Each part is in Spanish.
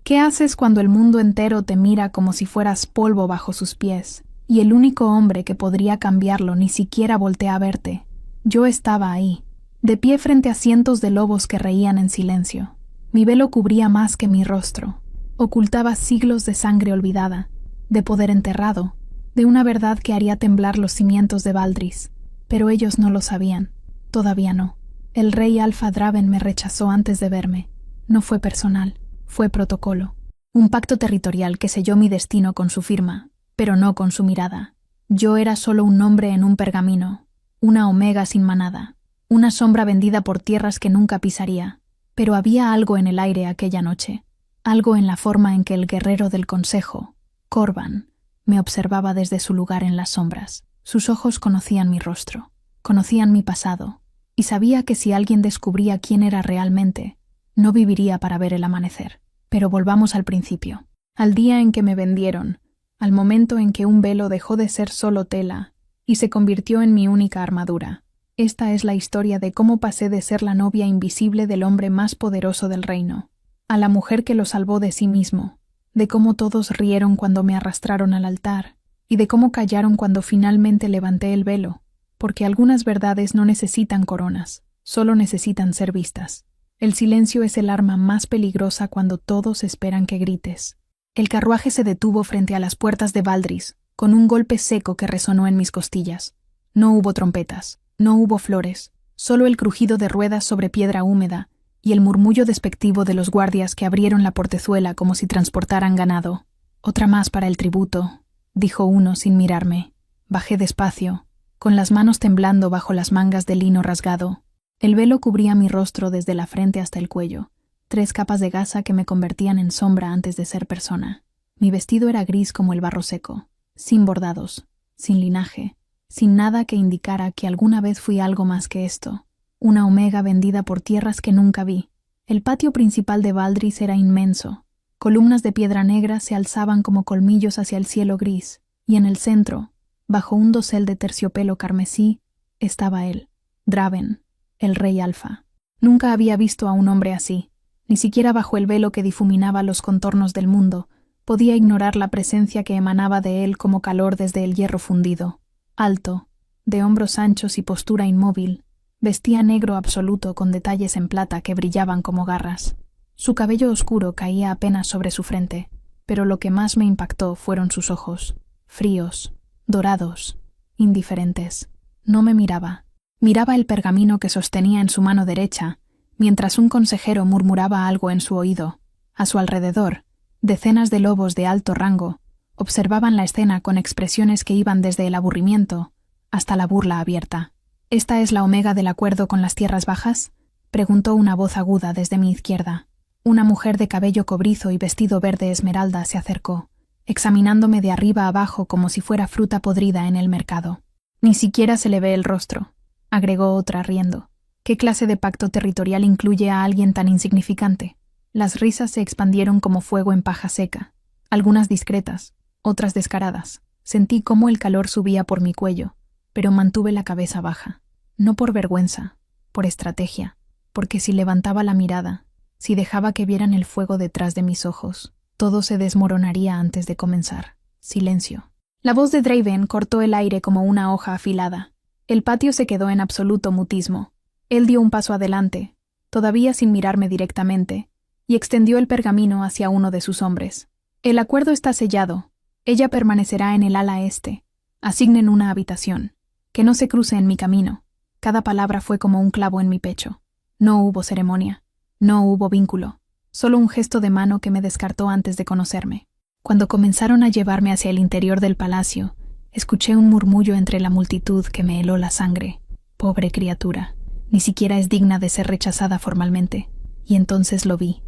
¿Qué haces cuando el mundo entero te mira como si fueras polvo bajo sus pies, y el único hombre que podría cambiarlo ni siquiera voltea a verte? Yo estaba ahí, de pie frente a cientos de lobos que reían en silencio. Mi velo cubría más que mi rostro, ocultaba siglos de sangre olvidada, de poder enterrado, de una verdad que haría temblar los cimientos de Valdris. Pero ellos no lo sabían, todavía no. El rey Alfa Draven me rechazó antes de verme. No fue personal, fue protocolo. Un pacto territorial que selló mi destino con su firma, pero no con su mirada. Yo era solo un nombre en un pergamino, una omega sin manada, una sombra vendida por tierras que nunca pisaría. Pero había algo en el aire aquella noche, algo en la forma en que el guerrero del consejo, Corban, me observaba desde su lugar en las sombras. Sus ojos conocían mi rostro, conocían mi pasado, y sabía que si alguien descubría quién era realmente, no viviría para ver el amanecer. Pero volvamos al principio, al día en que me vendieron, al momento en que un velo dejó de ser solo tela y se convirtió en mi única armadura. Esta es la historia de cómo pasé de ser la novia invisible del hombre más poderoso del reino, a la mujer que lo salvó de sí mismo, de cómo todos rieron cuando me arrastraron al altar, y de cómo callaron cuando finalmente levanté el velo, porque algunas verdades no necesitan coronas, solo necesitan ser vistas. El silencio es el arma más peligrosa cuando todos esperan que grites. El carruaje se detuvo frente a las puertas de Valdris, con un golpe seco que resonó en mis costillas. No hubo trompetas. No hubo flores, solo el crujido de ruedas sobre piedra húmeda y el murmullo despectivo de los guardias que abrieron la portezuela como si transportaran ganado. «Otra más para el tributo», dijo uno sin mirarme. Bajé despacio, con las manos temblando bajo las mangas de lino rasgado. El velo cubría mi rostro desde la frente hasta el cuello, 3 capas de gasa que me convertían en sombra antes de ser persona. Mi vestido era gris como el barro seco, sin bordados, sin linaje, sin nada que indicara que alguna vez fui algo más que esto, una omega vendida por tierras que nunca vi. El patio principal de Valdris era inmenso. Columnas de piedra negra se alzaban como colmillos hacia el cielo gris, y en el centro, bajo un dosel de terciopelo carmesí, estaba él, Draven, el rey Alfa. Nunca había visto a un hombre así, ni siquiera bajo el velo que difuminaba los contornos del mundo, podía ignorar la presencia que emanaba de él como calor desde el hierro fundido. Alto, de hombros anchos y postura inmóvil, vestía negro absoluto con detalles en plata que brillaban como garras. Su cabello oscuro caía apenas sobre su frente, pero lo que más me impactó fueron sus ojos, fríos, dorados, indiferentes. No me miraba. Miraba el pergamino que sostenía en su mano derecha, mientras un consejero murmuraba algo en su oído. A su alrededor, decenas de lobos de alto rango observaban la escena con expresiones que iban desde el aburrimiento hasta la burla abierta. ¿Esta es la omega del acuerdo con las tierras bajas?, preguntó una voz aguda desde mi izquierda. Una mujer de cabello cobrizo y vestido verde esmeralda se acercó, examinándome de arriba abajo como si fuera fruta podrida en el mercado. Ni siquiera se le ve el rostro, agregó otra riendo. ¿Qué clase de pacto territorial incluye a alguien tan insignificante? Las risas se expandieron como fuego en paja seca, algunas discretas, otras descaradas. Sentí cómo el calor subía por mi cuello, pero mantuve la cabeza baja. No por vergüenza, por estrategia, porque si levantaba la mirada, si dejaba que vieran el fuego detrás de mis ojos, todo se desmoronaría antes de comenzar. Silencio. La voz de Draven cortó el aire como una hoja afilada. El patio se quedó en absoluto mutismo. Él dio un paso adelante, todavía sin mirarme directamente, y extendió el pergamino hacia uno de sus hombres. El acuerdo está sellado. Ella permanecerá en el ala este. Asignen una habitación. Que no se cruce en mi camino. Cada palabra fue como un clavo en mi pecho. No hubo ceremonia. No hubo vínculo. Solo un gesto de mano que me descartó antes de conocerme. Cuando comenzaron a llevarme hacia el interior del palacio, escuché un murmullo entre la multitud que me heló la sangre. Pobre criatura. Ni siquiera es digna de ser rechazada formalmente. Y entonces lo vi.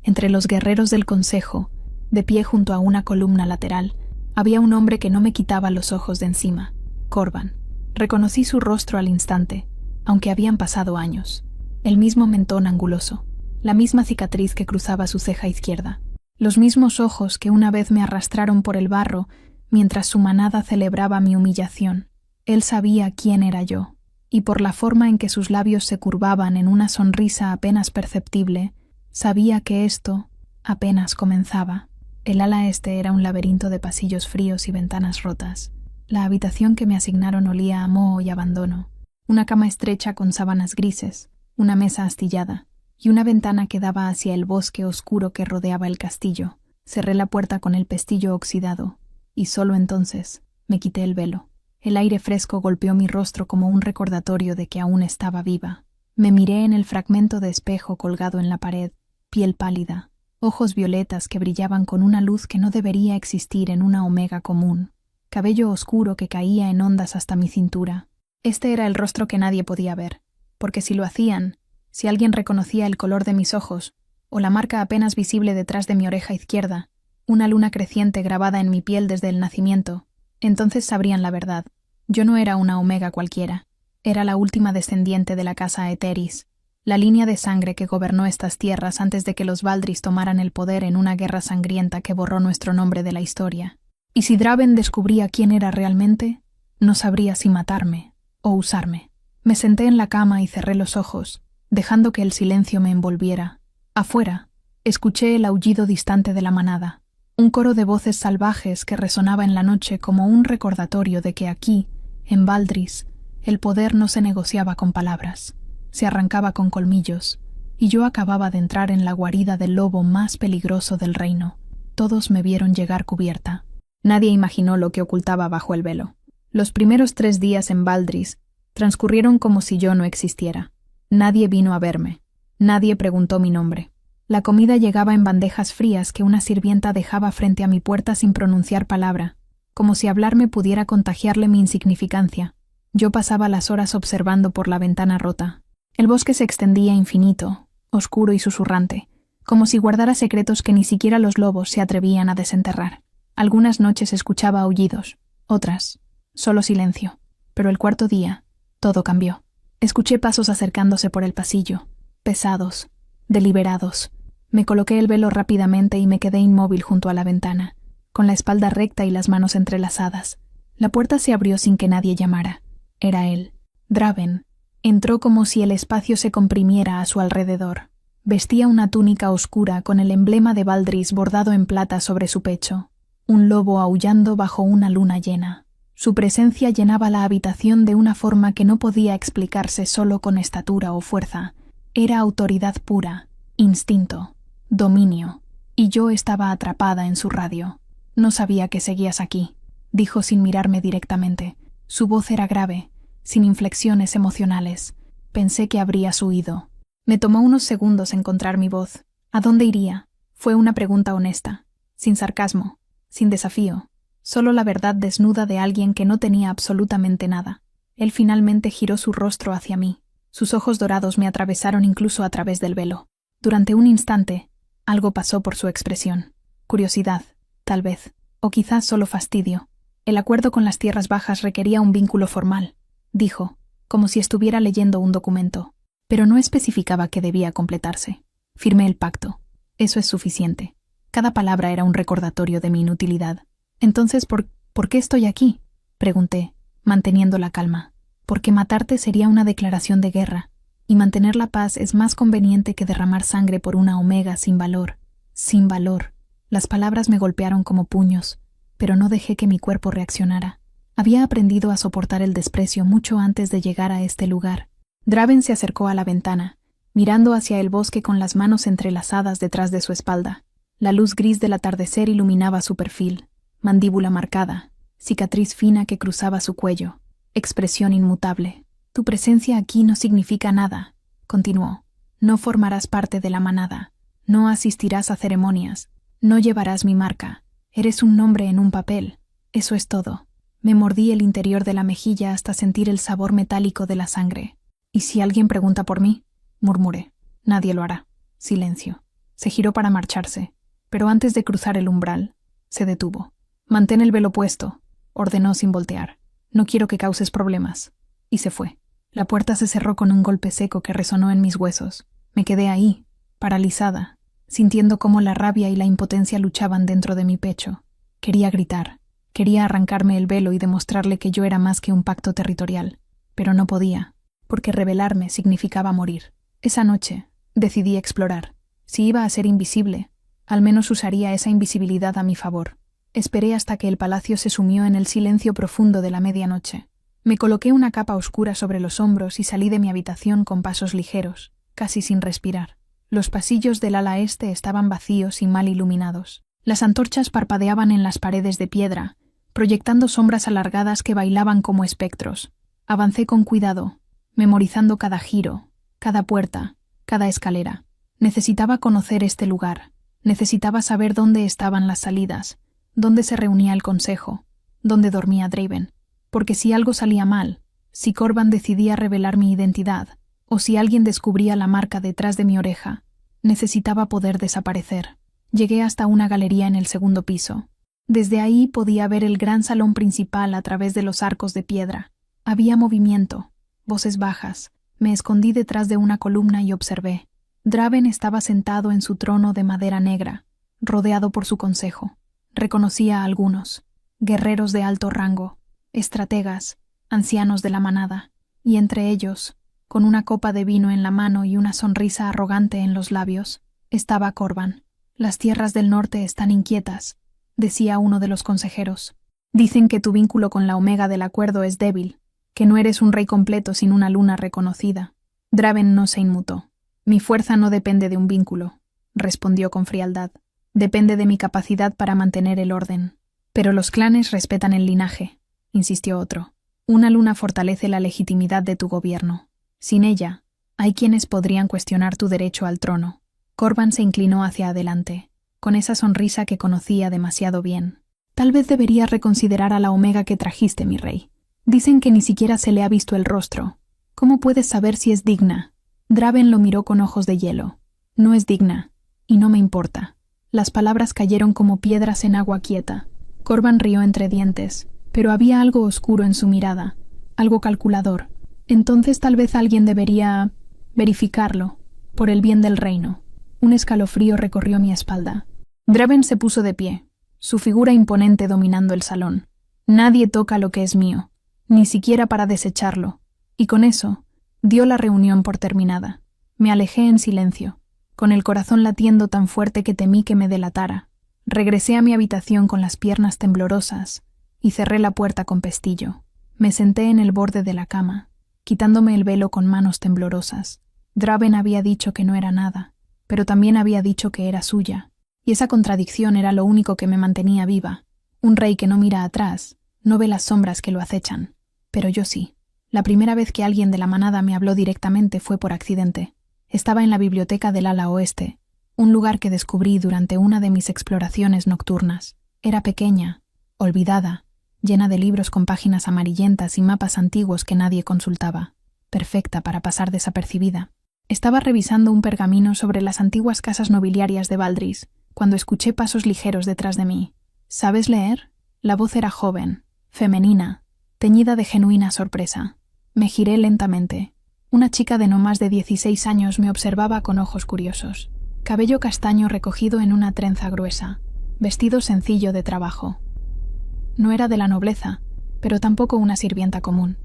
Entre los guerreros del consejo, de pie junto a una columna lateral, había un hombre que no me quitaba los ojos de encima. Corban. Reconocí su rostro al instante, aunque habían pasado años. El mismo mentón anguloso, la misma cicatriz que cruzaba su ceja izquierda, los mismos ojos que una vez me arrastraron por el barro mientras su manada celebraba mi humillación. Él sabía quién era yo, y por la forma en que sus labios se curvaban en una sonrisa apenas perceptible, sabía que esto Apenas comenzaba. El ala este era un laberinto de pasillos fríos y ventanas rotas. La habitación que me asignaron olía a moho y abandono. Una cama estrecha con sábanas grises, una mesa astillada y una ventana que daba hacia el bosque oscuro que rodeaba el castillo. Cerré la puerta con el pestillo oxidado, y solo entonces me quité el velo. El aire fresco golpeó mi rostro como un recordatorio de que aún estaba viva. Me miré en el fragmento de espejo colgado en la pared, piel pálida, ojos violetas que brillaban con una luz que no debería existir en una omega común, cabello oscuro que caía en ondas hasta mi cintura. Este era el rostro que nadie podía ver, porque si lo hacían, si alguien reconocía el color de mis ojos, o la marca apenas visible detrás de mi oreja izquierda, una luna creciente grabada en mi piel desde el nacimiento, entonces sabrían la verdad. Yo no era una omega cualquiera, era la última descendiente de la casa Eteris, la línea de sangre que gobernó estas tierras antes de que los Valdris tomaran el poder en una guerra sangrienta que borró nuestro nombre de la historia. Y si Draven descubría quién era realmente, no sabría si matarme o usarme. Me senté en la cama y cerré los ojos, dejando que el silencio me envolviera. Afuera, escuché el aullido distante de la manada, un coro de voces salvajes que resonaba en la noche como un recordatorio de que aquí, en Valdris, el poder no se negociaba con palabras, se arrancaba con colmillos, y yo acababa de entrar en la guarida del lobo más peligroso del reino. Todos me vieron llegar cubierta. Nadie imaginó lo que ocultaba bajo el velo. Los primeros 3 días en Valdris transcurrieron como si yo no existiera. Nadie vino a verme. Nadie preguntó mi nombre. La comida llegaba en bandejas frías que una sirvienta dejaba frente a mi puerta sin pronunciar palabra, como si hablarme pudiera contagiarle mi insignificancia. Yo pasaba las horas observando por la ventana rota. El bosque se extendía infinito, oscuro y susurrante, como si guardara secretos que ni siquiera los lobos se atrevían a desenterrar. Algunas noches escuchaba aullidos, otras, solo silencio. Pero el 4.º día, todo cambió. Escuché pasos acercándose por el pasillo, pesados, deliberados. Me coloqué el velo rápidamente y me quedé inmóvil junto a la ventana, con la espalda recta y las manos entrelazadas. La puerta se abrió sin que nadie llamara. Era él, Draven. Entró como si el espacio se comprimiera a su alrededor. Vestía una túnica oscura con el emblema de Valdris bordado en plata sobre su pecho. Un lobo aullando bajo una luna llena. Su presencia llenaba la habitación de una forma que no podía explicarse solo con estatura o fuerza. Era autoridad pura, instinto, dominio, y yo estaba atrapada en su radio. «No sabía que seguías aquí», dijo sin mirarme directamente. Su voz era grave, sin inflexiones emocionales. Pensé que habrías huido. Me tomó unos segundos encontrar mi voz. ¿A dónde iría? Fue una pregunta honesta, sin sarcasmo, sin desafío, solo la verdad desnuda de alguien que no tenía absolutamente nada. Él finalmente giró su rostro hacia mí. Sus ojos dorados me atravesaron incluso a través del velo. Durante un instante, algo pasó por su expresión. Curiosidad, tal vez, o quizás solo fastidio. El acuerdo con las tierras bajas requería un vínculo formal, dijo, como si estuviera leyendo un documento, pero no especificaba que debía completarse. Firmé el pacto. Eso es suficiente. Cada palabra era un recordatorio de mi inutilidad. Entonces, ¿por qué estoy aquí?, pregunté, manteniendo la calma. Porque matarte sería una declaración de guerra, y mantener la paz es más conveniente que derramar sangre por una omega sin valor. Sin valor. Las palabras me golpearon como puños, pero no dejé que mi cuerpo reaccionara. Había aprendido a soportar el desprecio mucho antes de llegar a este lugar. Draven se acercó a la ventana, mirando hacia el bosque con las manos entrelazadas detrás de su espalda. La luz gris del atardecer iluminaba su perfil, mandíbula marcada, cicatriz fina que cruzaba su cuello, expresión inmutable. Tu presencia aquí no significa nada, continuó. No formarás parte de la manada, no asistirás a ceremonias, no llevarás mi marca. Eres un nombre en un papel. Eso es todo. Me mordí el interior de la mejilla hasta sentir el sabor metálico de la sangre. ¿Y si alguien pregunta por mí?, murmuré. Nadie lo hará. Silencio. Se giró para marcharse, pero antes de cruzar el umbral, se detuvo. Mantén el velo puesto, ordenó sin voltear. No quiero que causes problemas. Y se fue. La puerta se cerró con un golpe seco que resonó en mis huesos. Me quedé ahí, paralizada, sintiendo cómo la rabia y la impotencia luchaban dentro de mi pecho. Quería gritar. Quería arrancarme el velo y demostrarle que yo era más que un pacto territorial. Pero no podía, porque rebelarme significaba morir. Esa noche, decidí explorar. Si iba a ser invisible, Al menos usaría esa invisibilidad a mi favor. Esperé hasta que el palacio se sumió en el silencio profundo de la medianoche. Me coloqué una capa oscura sobre los hombros y salí de mi habitación con pasos ligeros, casi sin respirar. Los pasillos del ala este estaban vacíos y mal iluminados. Las antorchas parpadeaban en las paredes de piedra, proyectando sombras alargadas que bailaban como espectros. Avancé con cuidado, memorizando cada giro, cada puerta, cada escalera. Necesitaba conocer este lugar. Necesitaba saber dónde estaban las salidas, dónde se reunía el consejo, dónde dormía Draven. Porque si algo salía mal, si Corban decidía revelar mi identidad, o si alguien descubría la marca detrás de mi oreja, necesitaba poder desaparecer. Llegué hasta una galería en el segundo piso. Desde ahí podía ver el gran salón principal a través de los arcos de piedra. Había movimiento, voces bajas. Me escondí detrás de una columna y observé. Draven estaba sentado en su trono de madera negra, rodeado por su consejo. Reconocía a algunos, guerreros de alto rango, estrategas, ancianos de la manada, y entre ellos, con una copa de vino en la mano y una sonrisa arrogante en los labios, estaba Corban. «Las tierras del norte están inquietas», decía uno de los consejeros. «Dicen que tu vínculo con la Omega del Acuerdo es débil, que no eres un rey completo sin una luna reconocida». Draven no se inmutó. «Mi fuerza no depende de un vínculo», respondió con frialdad. «Depende de mi capacidad para mantener el orden». «Pero los clanes respetan el linaje», insistió otro. «Una luna fortalece la legitimidad de tu gobierno. Sin ella, hay quienes podrían cuestionar tu derecho al trono». Corban se inclinó hacia adelante, con esa sonrisa que conocía demasiado bien. «Tal vez deberías reconsiderar a la Omega que trajiste, mi rey. Dicen que ni siquiera se le ha visto el rostro. ¿Cómo puedes saber si es digna?» Draven lo miró con ojos de hielo. «No es digna, y no me importa». Las palabras cayeron como piedras en agua quieta. Corban rió entre dientes, pero había algo oscuro en su mirada, algo calculador. «Entonces tal vez alguien debería verificarlo, por el bien del reino». Un escalofrío recorrió mi espalda. Draven se puso de pie, su figura imponente dominando el salón. «Nadie toca lo que es mío, ni siquiera para desecharlo». Y con eso, dio la reunión por terminada. Me alejé en silencio, con el corazón latiendo tan fuerte que temí que me delatara. Regresé a mi habitación con las piernas temblorosas y cerré la puerta con pestillo. Me senté en el borde de la cama, quitándome el velo con manos temblorosas. Draven había dicho que no era nada, pero también había dicho que era suya, y esa contradicción era lo único que me mantenía viva. Un rey que no mira atrás, no ve las sombras que lo acechan. Pero yo sí. La primera vez que alguien de la manada me habló directamente fue por accidente. Estaba en la biblioteca del ala oeste, un lugar que descubrí durante una de mis exploraciones nocturnas. Era pequeña, olvidada, llena de libros con páginas amarillentas y mapas antiguos que nadie consultaba. Perfecta para pasar desapercibida. Estaba revisando un pergamino sobre las antiguas casas nobiliarias de Valdris, cuando escuché pasos ligeros detrás de mí. «¿Sabes leer?» La voz era joven, femenina, teñida de genuina sorpresa. Me giré lentamente. Una chica de no más de 16 años me observaba con ojos curiosos. Cabello castaño recogido en una trenza gruesa, vestido sencillo de trabajo. No era de la nobleza, pero tampoco una sirvienta común.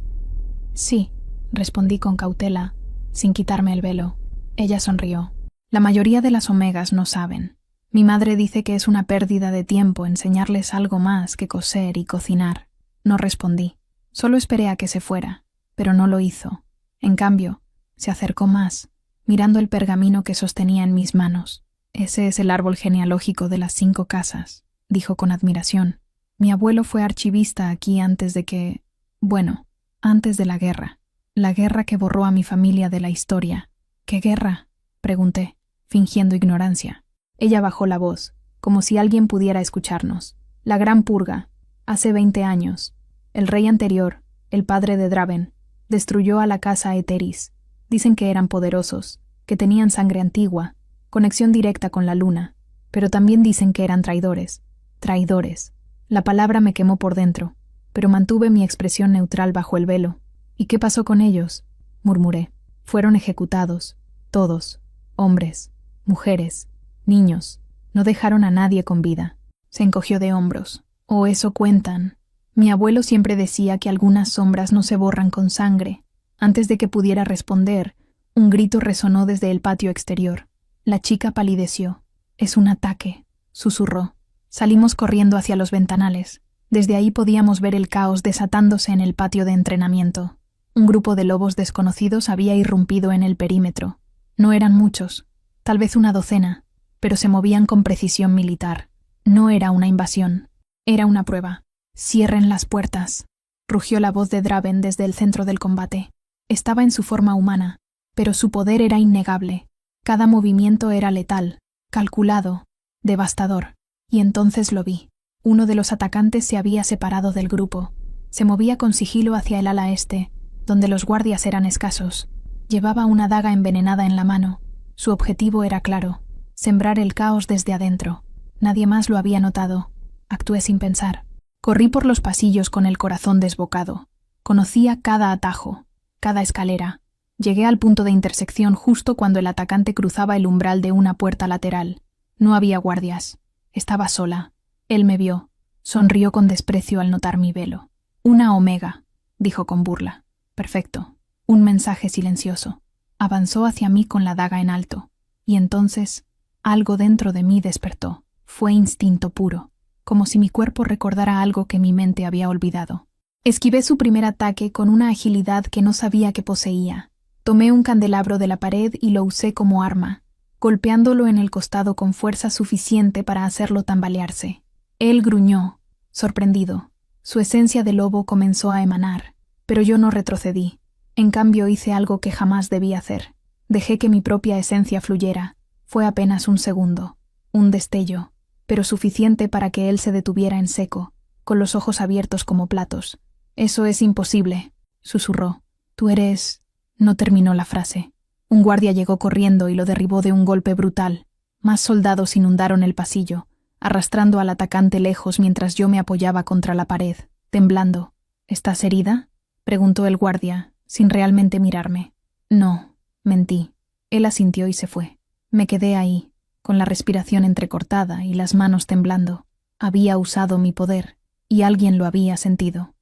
«Sí», respondí con cautela, sin quitarme el velo. Ella sonrió. «La mayoría de las omegas no saben. Mi madre dice que es una pérdida de tiempo enseñarles algo más que coser y cocinar». No respondí. Solo esperé a que se fuera, pero no lo hizo. En cambio, se acercó más, mirando el pergamino que sostenía en mis manos. «Ese es el árbol genealógico de las 5 casas», dijo con admiración. «Mi abuelo fue archivista aquí antes de que... bueno, antes de la guerra. La guerra que borró a mi familia de la historia». «¿Qué guerra?», pregunté, fingiendo ignorancia. Ella bajó la voz, como si alguien pudiera escucharnos. «La Gran Purga. Hace 20 años. El rey anterior, el padre de Draven, destruyó a la casa Eteris. Dicen que eran poderosos, que tenían sangre antigua, conexión directa con la luna, pero también dicen que eran traidores. Traidores. La palabra me quemó por dentro, pero mantuve mi expresión neutral bajo el velo. «¿Y qué pasó con ellos?», murmuré. «Fueron ejecutados. Todos. Hombres, mujeres, niños. No dejaron a nadie con vida». Se encogió de hombros. «Oh, eso cuentan. Mi abuelo siempre decía que algunas sombras no se borran con sangre». Antes de que pudiera responder, un grito resonó desde el patio exterior. La chica palideció. Es un ataque, susurró. Salimos corriendo hacia los ventanales. Desde ahí podíamos ver el caos desatándose en el patio de entrenamiento. Un grupo de lobos desconocidos había irrumpido en el perímetro. No eran muchos, tal vez una docena, pero se movían con precisión militar. No era una invasión, era una prueba. «Cierren las puertas», rugió la voz de Draven desde el centro del combate. Estaba en su forma humana, pero su poder era innegable. Cada movimiento era letal, calculado, devastador. Y entonces lo vi. Uno de los atacantes se había separado del grupo. Se movía con sigilo hacia el ala este, donde los guardias eran escasos. Llevaba una daga envenenada en la mano. Su objetivo era claro: sembrar el caos desde adentro. Nadie más lo había notado. Actué sin pensar. Corrí por los pasillos con el corazón desbocado. Conocía cada atajo, cada escalera. Llegué al punto de intersección justo cuando el atacante cruzaba el umbral de una puerta lateral. No había guardias. Estaba sola. Él me vio. Sonrió con desprecio al notar mi velo. «Una omega», dijo con burla. «Perfecto». Un mensaje silencioso. Avanzó hacia mí con la daga en alto. Y entonces, algo dentro de mí despertó. Fue instinto puro, como si mi cuerpo recordara algo que mi mente había olvidado. Esquivé su primer ataque con una agilidad que no sabía que poseía. Tomé un candelabro de la pared y lo usé como arma, golpeándolo en el costado con fuerza suficiente para hacerlo tambalearse. Él gruñó, sorprendido. Su esencia de lobo comenzó a emanar, pero yo no retrocedí. En cambio hice algo que jamás debí hacer. Dejé que mi propia esencia fluyera. Fue apenas un segundo, un destello, pero suficiente para que él se detuviera en seco, con los ojos abiertos como platos. «Eso es imposible», susurró. «Tú eres...» No terminó la frase. Un guardia llegó corriendo y lo derribó de un golpe brutal. Más soldados inundaron el pasillo, arrastrando al atacante lejos mientras yo me apoyaba contra la pared, temblando. «¿Estás herida?», preguntó el guardia, sin realmente mirarme. «No», mentí. Él asintió y se fue. Me quedé ahí, con la respiración entrecortada y las manos temblando. Había usado mi poder, y alguien lo había sentido.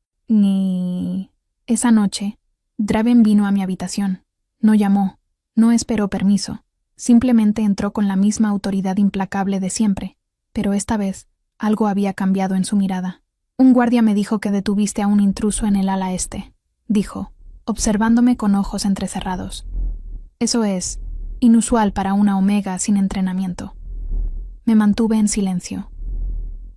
Esa noche, Draven vino a mi habitación. No llamó, no esperó permiso. Simplemente entró con la misma autoridad implacable de siempre. Pero esta vez, algo había cambiado en su mirada. «Un guardia me dijo que detuviste a un intruso en el ala este», dijo, observándome con ojos entrecerrados. «Eso es inusual para una omega sin entrenamiento». Me mantuve en silencio.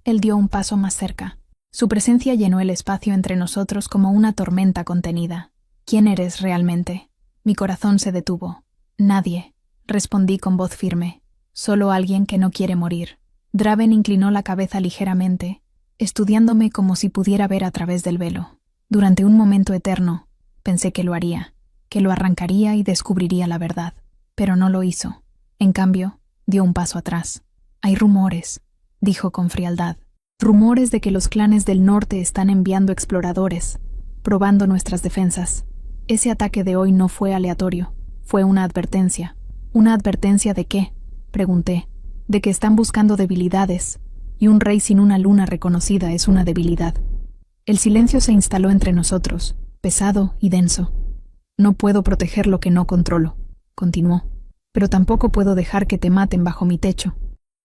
Él dio un paso más cerca. Su presencia llenó el espacio entre nosotros como una tormenta contenida. «¿Quién eres realmente?». Mi corazón se detuvo. «Nadie», respondí con voz firme. «Solo alguien que no quiere morir». Draven inclinó la cabeza ligeramente, estudiándome como si pudiera ver a través del velo. Durante un momento eterno, pensé que lo haría, que lo arrancaría y descubriría la verdad. Pero no lo hizo. En cambio, dio un paso atrás. «Hay rumores», dijo con frialdad. «Rumores de que los clanes del norte están enviando exploradores, probando nuestras defensas. Ese ataque de hoy no fue aleatorio, fue una advertencia». «¿Una advertencia de qué?», pregunté. «De que están buscando debilidades, y un rey sin una luna reconocida es una debilidad». El silencio se instaló entre nosotros, pesado y denso. «No puedo proteger lo que no controlo», continuó, «pero tampoco puedo dejar que te maten bajo mi techo».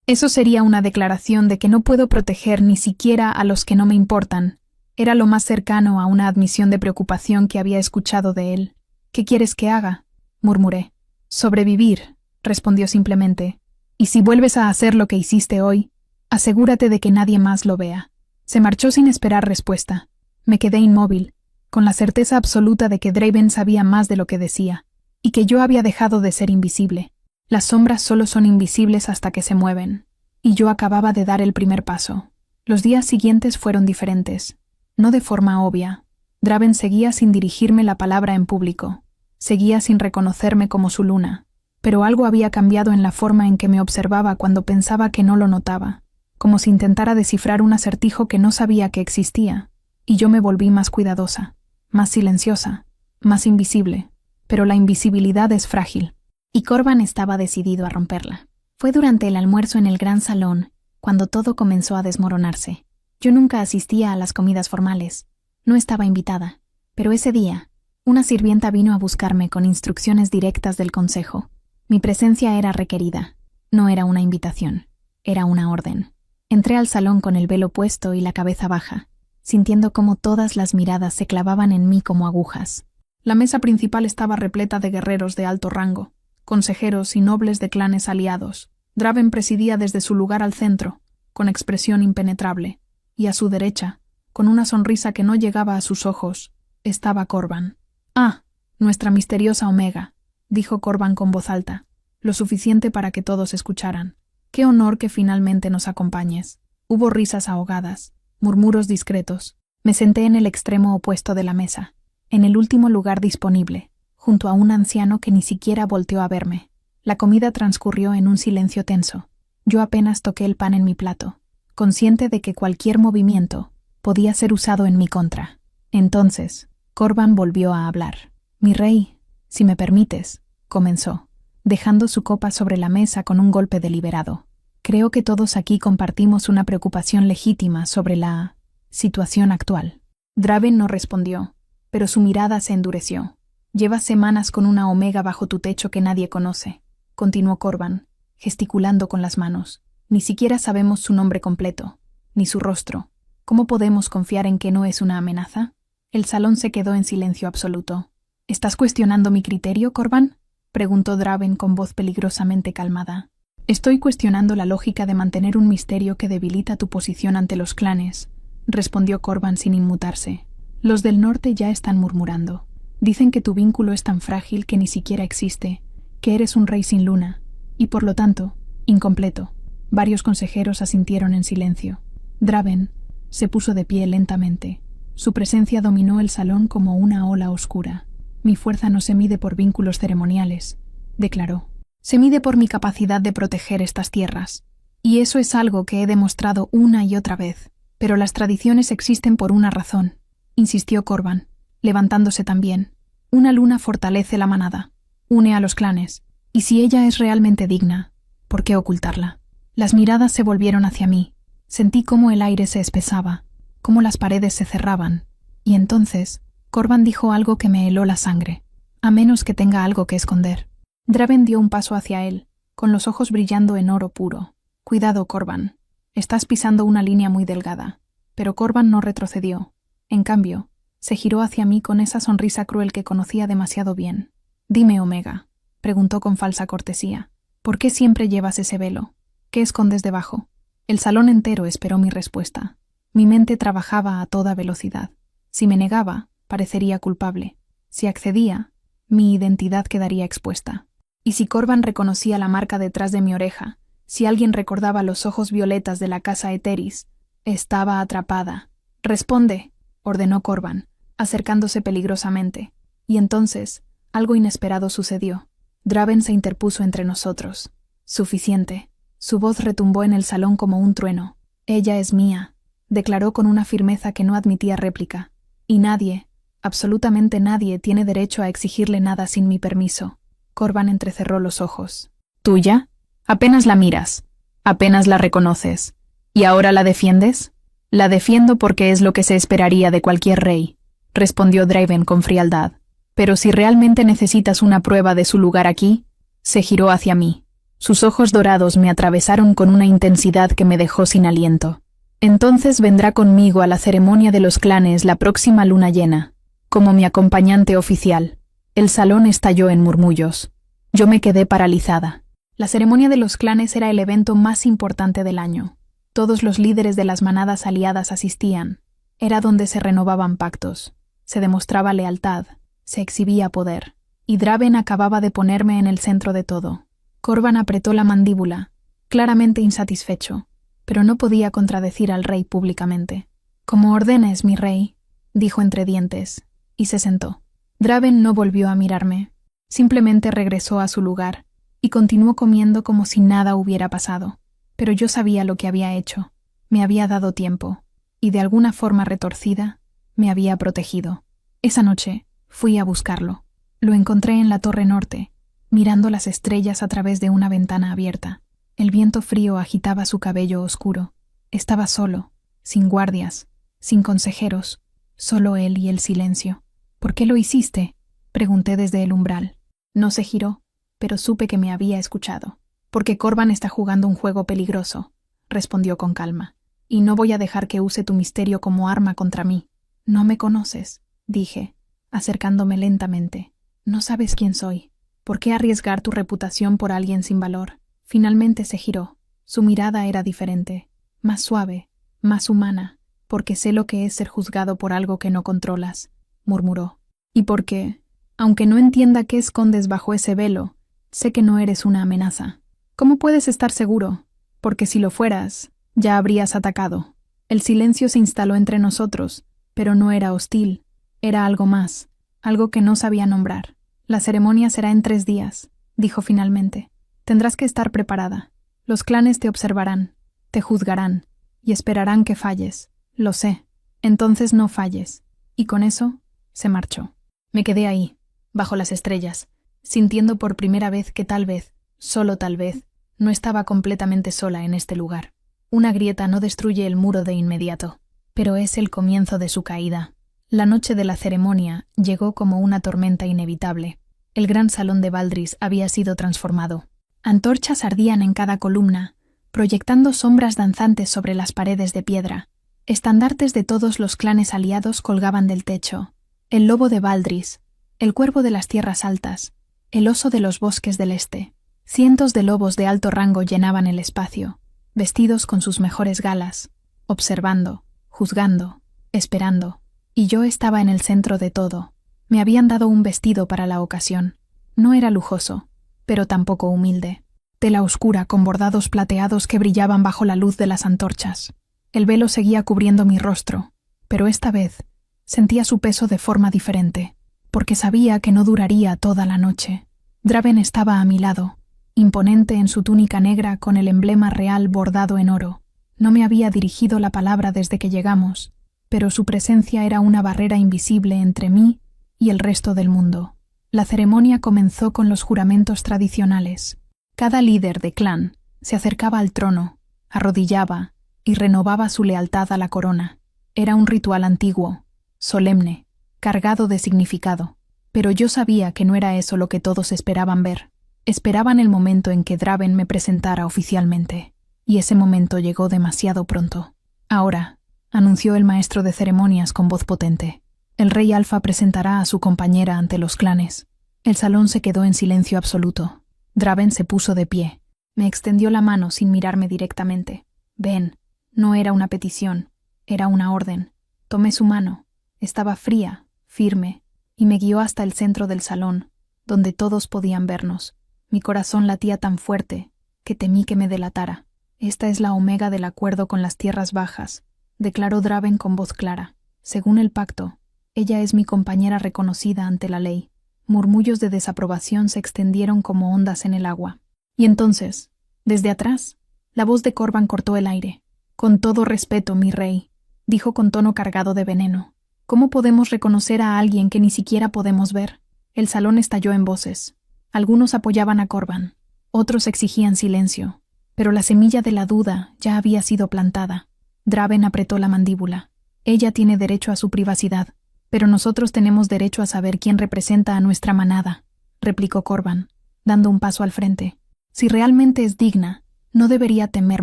Eso sería una declaración de que no puedo proteger ni siquiera a los que no me importan. Era lo más cercano a una admisión de preocupación que había escuchado de él. «¿Qué quieres que haga?», murmuré. «Sobrevivir», respondió simplemente. «Y si vuelves a hacer lo que hiciste hoy, asegúrate de que nadie más lo vea». Se marchó sin esperar respuesta. Me quedé inmóvil, con la certeza absoluta de que Draven sabía más de lo que decía, y que yo había dejado de ser invisible. Las sombras solo son invisibles hasta que se mueven, y yo acababa de dar el primer paso. Los días siguientes fueron diferentes, no de forma obvia. Draven seguía sin dirigirme la palabra en público, seguía sin reconocerme como su luna, pero algo había cambiado en la forma en que me observaba cuando pensaba que no lo notaba, como si intentara descifrar un acertijo que no sabía que existía, y yo me volví más cuidadosa, más silenciosa, más invisible. Pero la invisibilidad es frágil. Y Corban estaba decidido a romperla. Fue durante el almuerzo en el gran salón, cuando todo comenzó a desmoronarse. Yo nunca asistía a las comidas formales. No estaba invitada. Pero ese día, una sirvienta vino a buscarme con instrucciones directas del consejo. Mi presencia era requerida. No era una invitación, era una orden. Entré al salón con el velo puesto y la cabeza baja, sintiendo cómo todas las miradas se clavaban en mí como agujas. La mesa principal estaba repleta de guerreros de alto rango, consejeros y nobles de clanes aliados. Draven presidía desde su lugar al centro, con expresión impenetrable, y a su derecha, con una sonrisa que no llegaba a sus ojos, estaba Corban. «Ah, nuestra misteriosa Omega», dijo Corban con voz alta, lo suficiente para que todos escucharan. «Qué honor que finalmente nos acompañes». Hubo risas ahogadas, murmuros discretos. Me senté en el extremo opuesto de la mesa, en el último lugar disponible, junto a un anciano que ni siquiera volteó a verme. La comida transcurrió en un silencio tenso. Yo apenas toqué el pan en mi plato, consciente de que cualquier movimiento podía ser usado en mi contra. Entonces, Corban volvió a hablar. «Mi rey, si me permites», comenzó, dejando su copa sobre la mesa con un golpe deliberado. «Creo que todos aquí compartimos una preocupación legítima sobre la situación actual». Draven no respondió, pero su mirada se endureció. «Llevas semanas con una Omega bajo tu techo que nadie conoce», continuó Corban, gesticulando con las manos. «Ni siquiera sabemos su nombre completo, ni su rostro. ¿Cómo podemos confiar en que no es una amenaza?» El salón se quedó en silencio absoluto. «¿Estás cuestionando mi criterio, Corban?», preguntó Draven con voz peligrosamente calmada. «Estoy cuestionando la lógica de mantener un misterio que debilita tu posición ante los clanes», respondió Corban sin inmutarse. «Los del norte ya están murmurando. Dicen que tu vínculo es tan frágil que ni siquiera existe, que eres un rey sin luna, y por lo tanto, incompleto». Varios consejeros asintieron en silencio. Draven se puso de pie lentamente. Su presencia dominó el salón como una ola oscura. «Mi fuerza no se mide por vínculos ceremoniales», declaró. «Se mide por mi capacidad de proteger estas tierras. Y eso es algo que he demostrado una y otra vez. Pero las tradiciones existen por una razón», insistió Corban, levantándose también. «Una luna fortalece la manada, une a los clanes, y si ella es realmente digna, ¿por qué ocultarla?». Las miradas se volvieron hacia mí. Sentí cómo el aire se espesaba, cómo las paredes se cerraban, y entonces Corban dijo algo que me heló la sangre. «A menos que tenga algo que esconder». Draven dio un paso hacia él, con los ojos brillando en oro puro. «Cuidado, Corban. Estás pisando una línea muy delgada». Pero Corban no retrocedió. En cambio, se giró hacia mí con esa sonrisa cruel que conocía demasiado bien. «Dime, Omega», preguntó con falsa cortesía, «¿por qué siempre llevas ese velo? ¿Qué escondes debajo?». El salón entero esperó mi respuesta. Mi mente trabajaba a toda velocidad. Si me negaba, parecería culpable. Si accedía, mi identidad quedaría expuesta. Y si Corban reconocía la marca detrás de mi oreja, si alguien recordaba los ojos violetas de la casa Eteris, estaba atrapada. «Responde», ordenó Corban, acercándose peligrosamente. Y entonces, algo inesperado sucedió. Draven se interpuso entre nosotros. «Suficiente». Su voz retumbó en el salón como un trueno. «Ella es mía», declaró con una firmeza que no admitía réplica. «Y nadie, absolutamente nadie, tiene derecho a exigirle nada sin mi permiso». Corban entrecerró los ojos. «¿Tuya? Apenas la miras. Apenas la reconoces. ¿Y ahora la defiendes?». «La defiendo porque es lo que se esperaría de cualquier rey», respondió Draven con frialdad. «Pero si realmente necesitas una prueba de su lugar aquí», se giró hacia mí. Sus ojos dorados me atravesaron con una intensidad que me dejó sin aliento. «Entonces vendrá conmigo a la ceremonia de los clanes la próxima luna llena, como mi acompañante oficial». El salón estalló en murmullos. Yo me quedé paralizada. La ceremonia de los clanes era el evento más importante del año. Todos los líderes de las manadas aliadas asistían. Era donde se renovaban pactos, se demostraba lealtad, se exhibía poder. Y Draven acababa de ponerme en el centro de todo. Corban apretó la mandíbula, claramente insatisfecho, pero no podía contradecir al rey públicamente. «Como ordenes, mi rey», dijo entre dientes, y se sentó. Draven no volvió a mirarme, simplemente regresó a su lugar y continuó comiendo como si nada hubiera pasado. Pero yo sabía lo que había hecho, me había dado tiempo, y de alguna forma retorcida, me había protegido. Esa noche fui a buscarlo. Lo encontré en la torre norte, mirando las estrellas a través de una ventana abierta. El viento frío agitaba su cabello oscuro. Estaba solo, sin guardias, sin consejeros, solo él y el silencio. «¿Por qué lo hiciste?», pregunté desde el umbral. No se giró, pero supe que me había escuchado. Porque Corban está jugando un juego peligroso, respondió con calma, y no voy a dejar que use tu misterio como arma contra mí. No me conoces, dije, acercándome lentamente. No sabes quién soy. ¿Por qué arriesgar tu reputación por alguien sin valor? Finalmente se giró. Su mirada era diferente, más suave, más humana, porque sé lo que es ser juzgado por algo que no controlas, murmuró. Y porque, aunque no entienda qué escondes bajo ese velo, sé que no eres una amenaza. ¿Cómo puedes estar seguro? Porque si lo fueras, ya habrías atacado. El silencio se instaló entre nosotros, pero no era hostil, era algo más, algo que no sabía nombrar. La ceremonia será en 3 días, dijo finalmente. Tendrás que estar preparada. Los clanes te observarán, te juzgarán, y esperarán que falles. Lo sé. Entonces no falles. Y con eso, se marchó. Me quedé ahí, bajo las estrellas, sintiendo por primera vez que tal vez, solo tal vez, no estaba completamente sola en este lugar. Una grieta no destruye el muro de inmediato, pero es el comienzo de su caída. La noche de la ceremonia llegó como una tormenta inevitable. El gran salón de Valdris había sido transformado. Antorchas ardían en cada columna, proyectando sombras danzantes sobre las paredes de piedra. Estandartes de todos los clanes aliados colgaban del techo. El lobo de Valdris, el cuervo de las tierras altas, el oso de los bosques del este. Cientos de lobos de alto rango llenaban el espacio, vestidos con sus mejores galas, observando, juzgando, esperando. Y yo estaba en el centro de todo. Me habían dado un vestido para la ocasión. No era lujoso, pero tampoco humilde. Tela oscura con bordados plateados que brillaban bajo la luz de las antorchas. El velo seguía cubriendo mi rostro, pero esta vez sentía su peso de forma diferente, porque sabía que no duraría toda la noche. Draven estaba a mi lado, imponente en su túnica negra con el emblema real bordado en oro. No me había dirigido la palabra desde que llegamos, pero su presencia era una barrera invisible entre mí y el resto del mundo. La ceremonia comenzó con los juramentos tradicionales. Cada líder de clan se acercaba al trono, arrodillaba y renovaba su lealtad a la corona. Era un ritual antiguo, solemne, cargado de significado. Pero yo sabía que no era eso lo que todos esperaban ver. Esperaban el momento en que Draven me presentara oficialmente. Y ese momento llegó demasiado pronto. Ahora, anunció el maestro de ceremonias con voz potente. El rey Alfa presentará a su compañera ante los clanes. El salón se quedó en silencio absoluto. Draven se puso de pie. Me extendió la mano sin mirarme directamente. Ven, no era una petición, era una orden. Tomé su mano. Estaba fría, firme, y me guió hasta el centro del salón, donde todos podían vernos. Mi corazón latía tan fuerte que temí que me delatara. Esta es la omega del acuerdo con las tierras bajas, declaró Draven con voz clara. Según el pacto, ella es mi compañera reconocida ante la ley. Murmullos de desaprobación se extendieron como ondas en el agua. Y entonces, desde atrás, la voz de Corban cortó el aire. Con todo respeto, mi rey, dijo con tono cargado de veneno. ¿Cómo podemos reconocer a alguien que ni siquiera podemos ver? El salón estalló en voces. Algunos apoyaban a Corban, otros exigían silencio, pero la semilla de la duda ya había sido plantada. Draven apretó la mandíbula. Ella tiene derecho a su privacidad, pero nosotros tenemos derecho a saber quién representa a nuestra manada, replicó Corban, dando un paso al frente. Si realmente es digna, no debería temer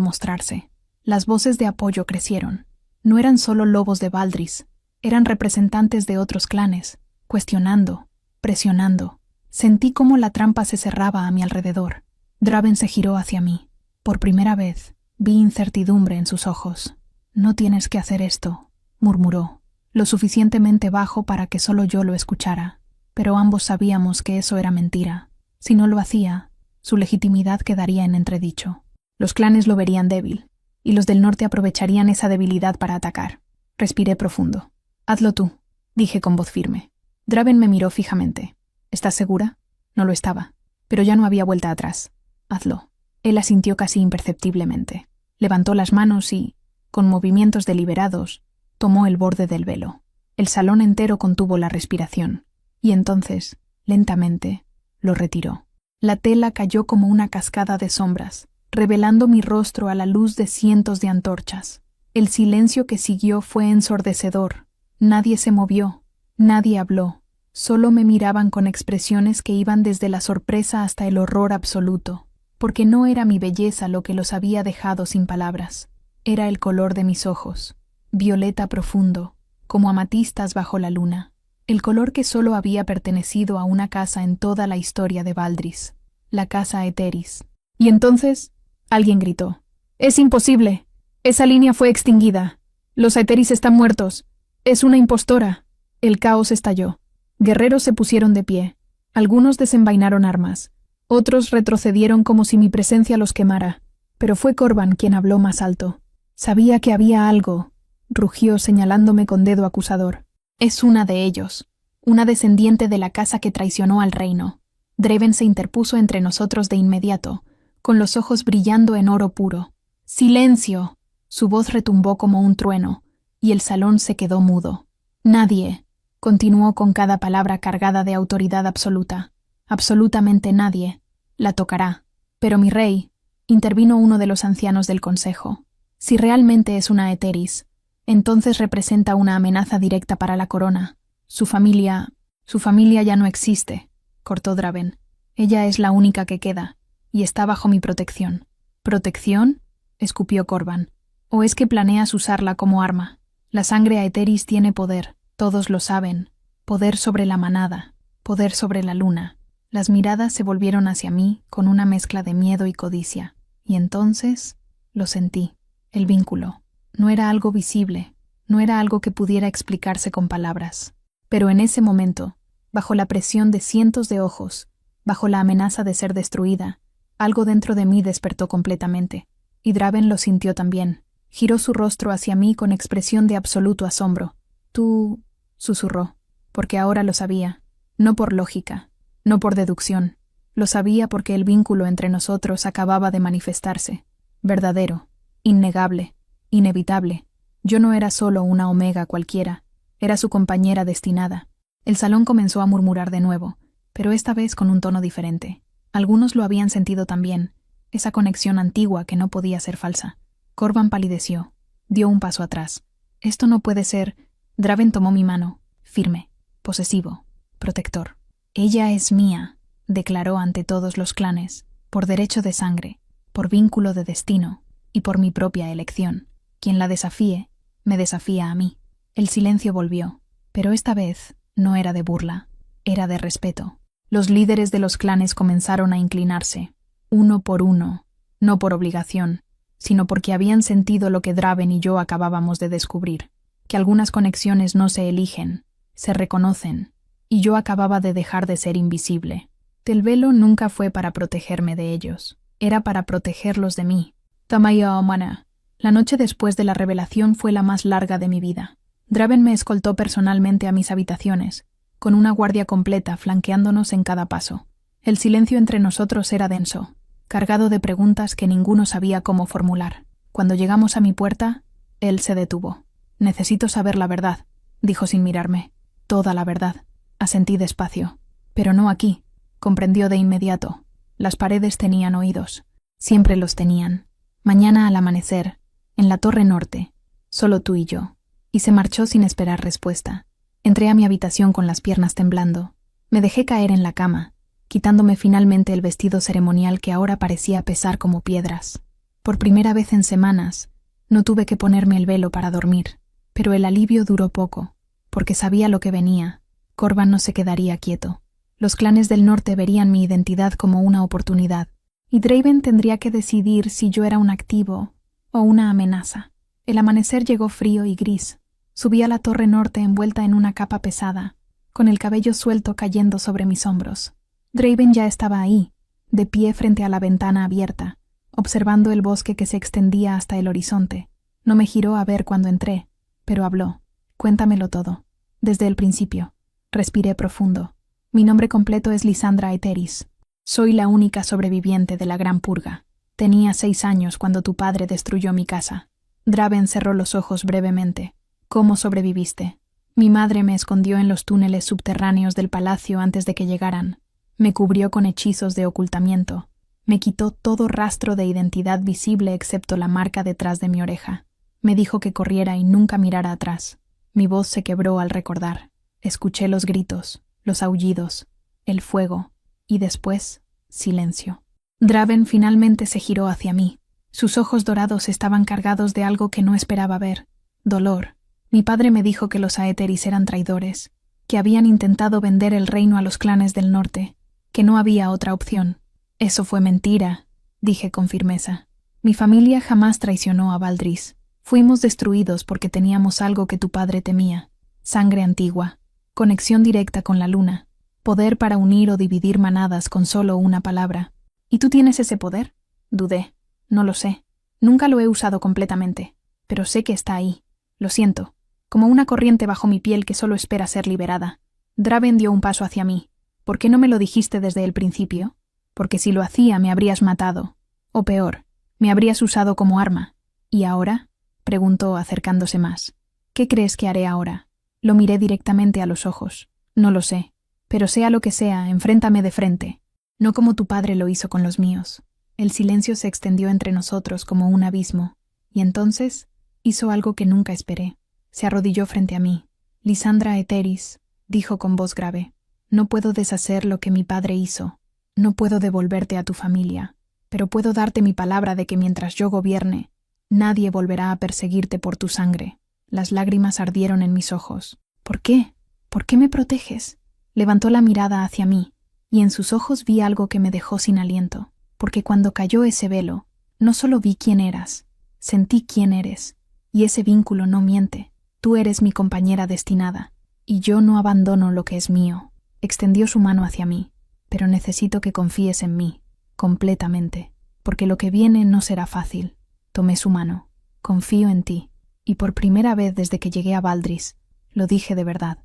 mostrarse. Las voces de apoyo crecieron. No eran solo lobos de Valdris, eran representantes de otros clanes, cuestionando, presionando. Sentí cómo la trampa se cerraba a mi alrededor. Draven se giró hacia mí. Por primera vez, vi incertidumbre en sus ojos. No tienes que hacer esto, murmuró, lo suficientemente bajo para que solo yo lo escuchara. Pero ambos sabíamos que eso era mentira. Si no lo hacía, su legitimidad quedaría en entredicho. Los clanes lo verían débil, y los del norte aprovecharían esa debilidad para atacar. Respiré profundo. Hazlo tú, dije con voz firme. Draven me miró fijamente. ¿Estás segura? No lo estaba, pero ya no había vuelta atrás. Hazlo. Él asintió casi imperceptiblemente. Levantó las manos y, con movimientos deliberados, tomó el borde del velo. El salón entero contuvo la respiración, y entonces, lentamente, lo retiró. La tela cayó como una cascada de sombras, revelando mi rostro a la luz de cientos de antorchas. El silencio que siguió fue ensordecedor. Nadie se movió, nadie habló. Solo me miraban con expresiones que iban desde la sorpresa hasta el horror absoluto. porque no era mi belleza lo que los había dejado sin palabras, era el color de mis ojos, violeta profundo, como amatistas bajo la luna, el color que solo había pertenecido a una casa en toda la historia de Valdris, la casa Eteris. Y entonces, alguien gritó: «¡Es imposible! Esa línea fue extinguida. Los Eteris están muertos. Es una impostora». El caos estalló. Guerreros se pusieron de pie. Algunos desenvainaron armas. Otros retrocedieron como si mi presencia los quemara. Pero fue Corban quien habló más alto. «Sabía que había algo», rugió señalándome con dedo acusador. «Es una de ellos, una descendiente de la casa que traicionó al reino». Draven se interpuso entre nosotros de inmediato, con los ojos brillando en oro puro. «¡Silencio!». Su voz retumbó como un trueno, y el salón se quedó mudo. «Nadie», continuó con cada palabra cargada de autoridad absoluta, «absolutamente nadie, la tocará». «Pero mi rey», intervino uno de los ancianos del consejo, «si realmente es una Eteris, entonces representa una amenaza directa para la corona. Su familia ya no existe», cortó Draven. «Ella es la única que queda, y está bajo mi protección». «¿Protección?», escupió Corban. «¿O es que planeas usarla como arma? La sangre Aeteris tiene poder, todos lo saben. Poder sobre la manada, poder sobre la luna». Las miradas se volvieron hacia mí con una mezcla de miedo y codicia, y entonces lo sentí. El vínculo. No era algo visible, no era algo que pudiera explicarse con palabras. Pero en ese momento, bajo la presión de cientos de ojos, bajo la amenaza de ser destruida, algo dentro de mí despertó completamente. Y Draven lo sintió también. Giró su rostro hacia mí con expresión de absoluto asombro. «Tú», susurró, porque ahora lo sabía, no por lógica, no por deducción. Lo sabía porque el vínculo entre nosotros acababa de manifestarse. Verdadero, innegable, inevitable. Yo no era solo una Omega cualquiera, era su compañera destinada. El salón comenzó a murmurar de nuevo, pero esta vez con un tono diferente. Algunos lo habían sentido también, esa conexión antigua que no podía ser falsa. Corban palideció, dio un paso atrás. «Esto no puede ser». Draven tomó mi mano, firme, posesivo, protector. «Ella es mía», declaró ante todos los clanes, «por derecho de sangre, por vínculo de destino y por mi propia elección. Quien la desafíe, me desafía a mí». El silencio volvió, pero esta vez no era de burla, era de respeto. Los líderes de los clanes comenzaron a inclinarse, uno por uno, no por obligación, sino porque habían sentido lo que Draven y yo acabábamos de descubrir, que algunas conexiones no se eligen, se reconocen, y yo acababa de dejar de ser invisible. El velo nunca fue para protegerme de ellos, era para protegerlos de mí. Tamaya Omana. La noche después de la revelación fue la más larga de mi vida. Draven me escoltó personalmente a mis habitaciones, con una guardia completa flanqueándonos en cada paso. El silencio entre nosotros era denso, cargado de preguntas que ninguno sabía cómo formular. Cuando llegamos a mi puerta, él se detuvo. «Necesito saber la verdad», dijo sin mirarme. «Toda la verdad». Asentí despacio. «Pero no aquí», comprendió de inmediato. Las paredes tenían oídos. Siempre los tenían. «Mañana al amanecer, en la torre norte, solo tú y yo». Y se marchó sin esperar respuesta. Entré a mi habitación con las piernas temblando. Me dejé caer en la cama, quitándome finalmente el vestido ceremonial que ahora parecía pesar como piedras. Por primera vez en semanas, no tuve que ponerme el velo para dormir, pero el alivio duró poco, porque sabía lo que venía. Corban no se quedaría quieto. Los clanes del norte verían mi identidad como una oportunidad, y Draven tendría que decidir si yo era un activo o una amenaza. El amanecer llegó frío y gris. Subí a la torre norte envuelta en una capa pesada, con el cabello suelto cayendo sobre mis hombros. Draven ya estaba ahí, de pie frente a la ventana abierta, observando el bosque que se extendía hasta el horizonte. No me giró a ver cuando entré, pero habló. «Cuéntamelo todo, desde el principio». Respiré profundo. «Mi nombre completo es Lysandra Eteris. Soy la única sobreviviente de la Gran Purga. Tenía 6 años cuando tu padre destruyó mi casa». Draven cerró los ojos brevemente. «¿Cómo sobreviviste?» «Mi madre me escondió en los túneles subterráneos del palacio antes de que llegaran. Me cubrió con hechizos de ocultamiento. Me quitó todo rastro de identidad visible excepto la marca detrás de mi oreja. Me dijo que corriera y nunca mirara atrás. Mi voz se quebró al recordar. Escuché los gritos, los aullidos, el fuego, y después, silencio. Draven finalmente se giró hacia mí. Sus ojos dorados estaban cargados de algo que no esperaba ver. Dolor. Mi padre me dijo que los Aetheris eran traidores, que habían intentado vender el reino a los clanes del norte, que no había otra opción. Eso fue mentira, dije con firmeza. Mi familia jamás traicionó a Valdris. Fuimos destruidos porque teníamos algo que tu padre temía. Sangre antigua, conexión directa con la luna, poder para unir o dividir manadas con solo una palabra. ¿Y tú tienes ese poder? Dudé. No lo sé. Nunca lo he usado completamente, pero sé que está ahí. Lo siento, como una corriente bajo mi piel que solo espera ser liberada. Draven dio un paso hacia mí. ¿Por qué no me lo dijiste desde el principio? Porque si lo hacía me habrías matado. O peor, me habrías usado como arma. ¿Y ahora? Preguntó acercándose más. ¿Qué crees que haré ahora? Lo miré directamente a los ojos. No lo sé, pero sea lo que sea, enfréntame de frente. No como tu padre lo hizo con los míos. El silencio se extendió entre nosotros como un abismo, y entonces hizo algo que nunca esperé. Se arrodilló frente a mí. Lysandra Aetheris, dijo con voz grave, no puedo deshacer lo que mi padre hizo. No puedo devolverte a tu familia, pero puedo darte mi palabra de que mientras yo gobierne, nadie volverá a perseguirte por tu sangre. Las lágrimas ardieron en mis ojos. ¿Por qué? ¿Por qué me proteges? Levantó la mirada hacia mí, y en sus ojos vi algo que me dejó sin aliento, porque cuando cayó ese velo, no solo vi quién eras, sentí quién eres, y ese vínculo no miente. Tú eres mi compañera destinada, y yo no abandono lo que es mío. Extendió su mano hacia mí, pero necesito que confíes en mí, completamente, porque lo que viene no será fácil. Tomé su mano. Confío en ti, y por primera vez desde que llegué a Valdris, lo dije de verdad.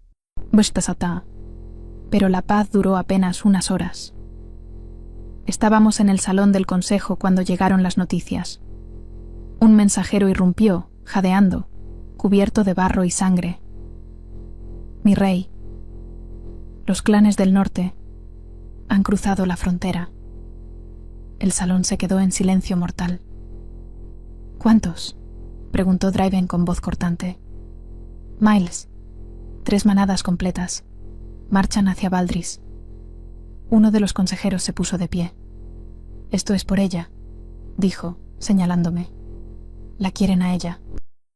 Pero la paz duró apenas unas horas. Estábamos en el salón del consejo cuando llegaron las noticias. Un mensajero irrumpió, jadeando, cubierto de barro y sangre. Mi rey, los clanes del norte han cruzado la frontera. El salón se quedó en silencio mortal. ¿Cuántos?, preguntó Draven con voz cortante. Miles. 3 manadas completas. Marchan hacia Valdris. Uno de los consejeros se puso de pie. Esto es por ella, dijo, señalándome. La quieren a ella.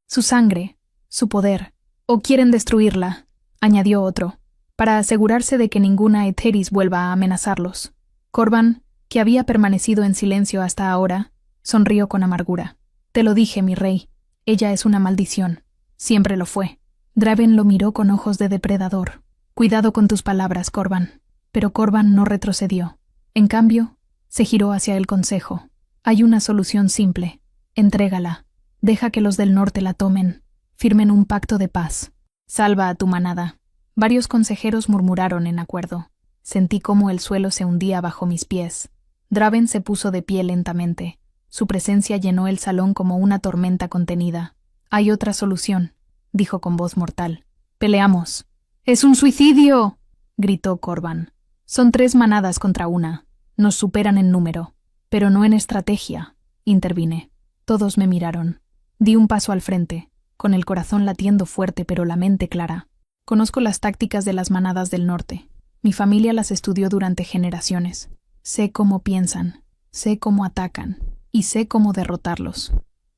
Su sangre, su poder, o quieren destruirla, añadió otro, para asegurarse de que ninguna Aetheris vuelva a amenazarlos. Corban, que había permanecido en silencio hasta ahora, sonrió con amargura. Te lo dije, mi rey. Ella es una maldición. Siempre lo fue. Draven lo miró con ojos de depredador. Cuidado con tus palabras, Corban. Pero Corban no retrocedió. En cambio, se giró hacia el consejo. Hay una solución simple. Entrégala. Deja que los del norte la tomen. Firmen un pacto de paz. Salva a tu manada. Varios consejeros murmuraron en acuerdo. Sentí cómo el suelo se hundía bajo mis pies. Draven se puso de pie lentamente. Su presencia llenó el salón como una tormenta contenida. Hay otra solución, dijo con voz mortal. Peleamos. ¡Es un suicidio!, gritó Corban. Son 3 manadas contra una. Nos superan en número, pero no en estrategia, intervine. Todos me miraron. Di un paso al frente, con el corazón latiendo fuerte pero la mente clara. Conozco las tácticas de las manadas del norte. Mi familia las estudió durante generaciones. Sé cómo piensan, sé cómo atacan, y sé cómo derrotarlos.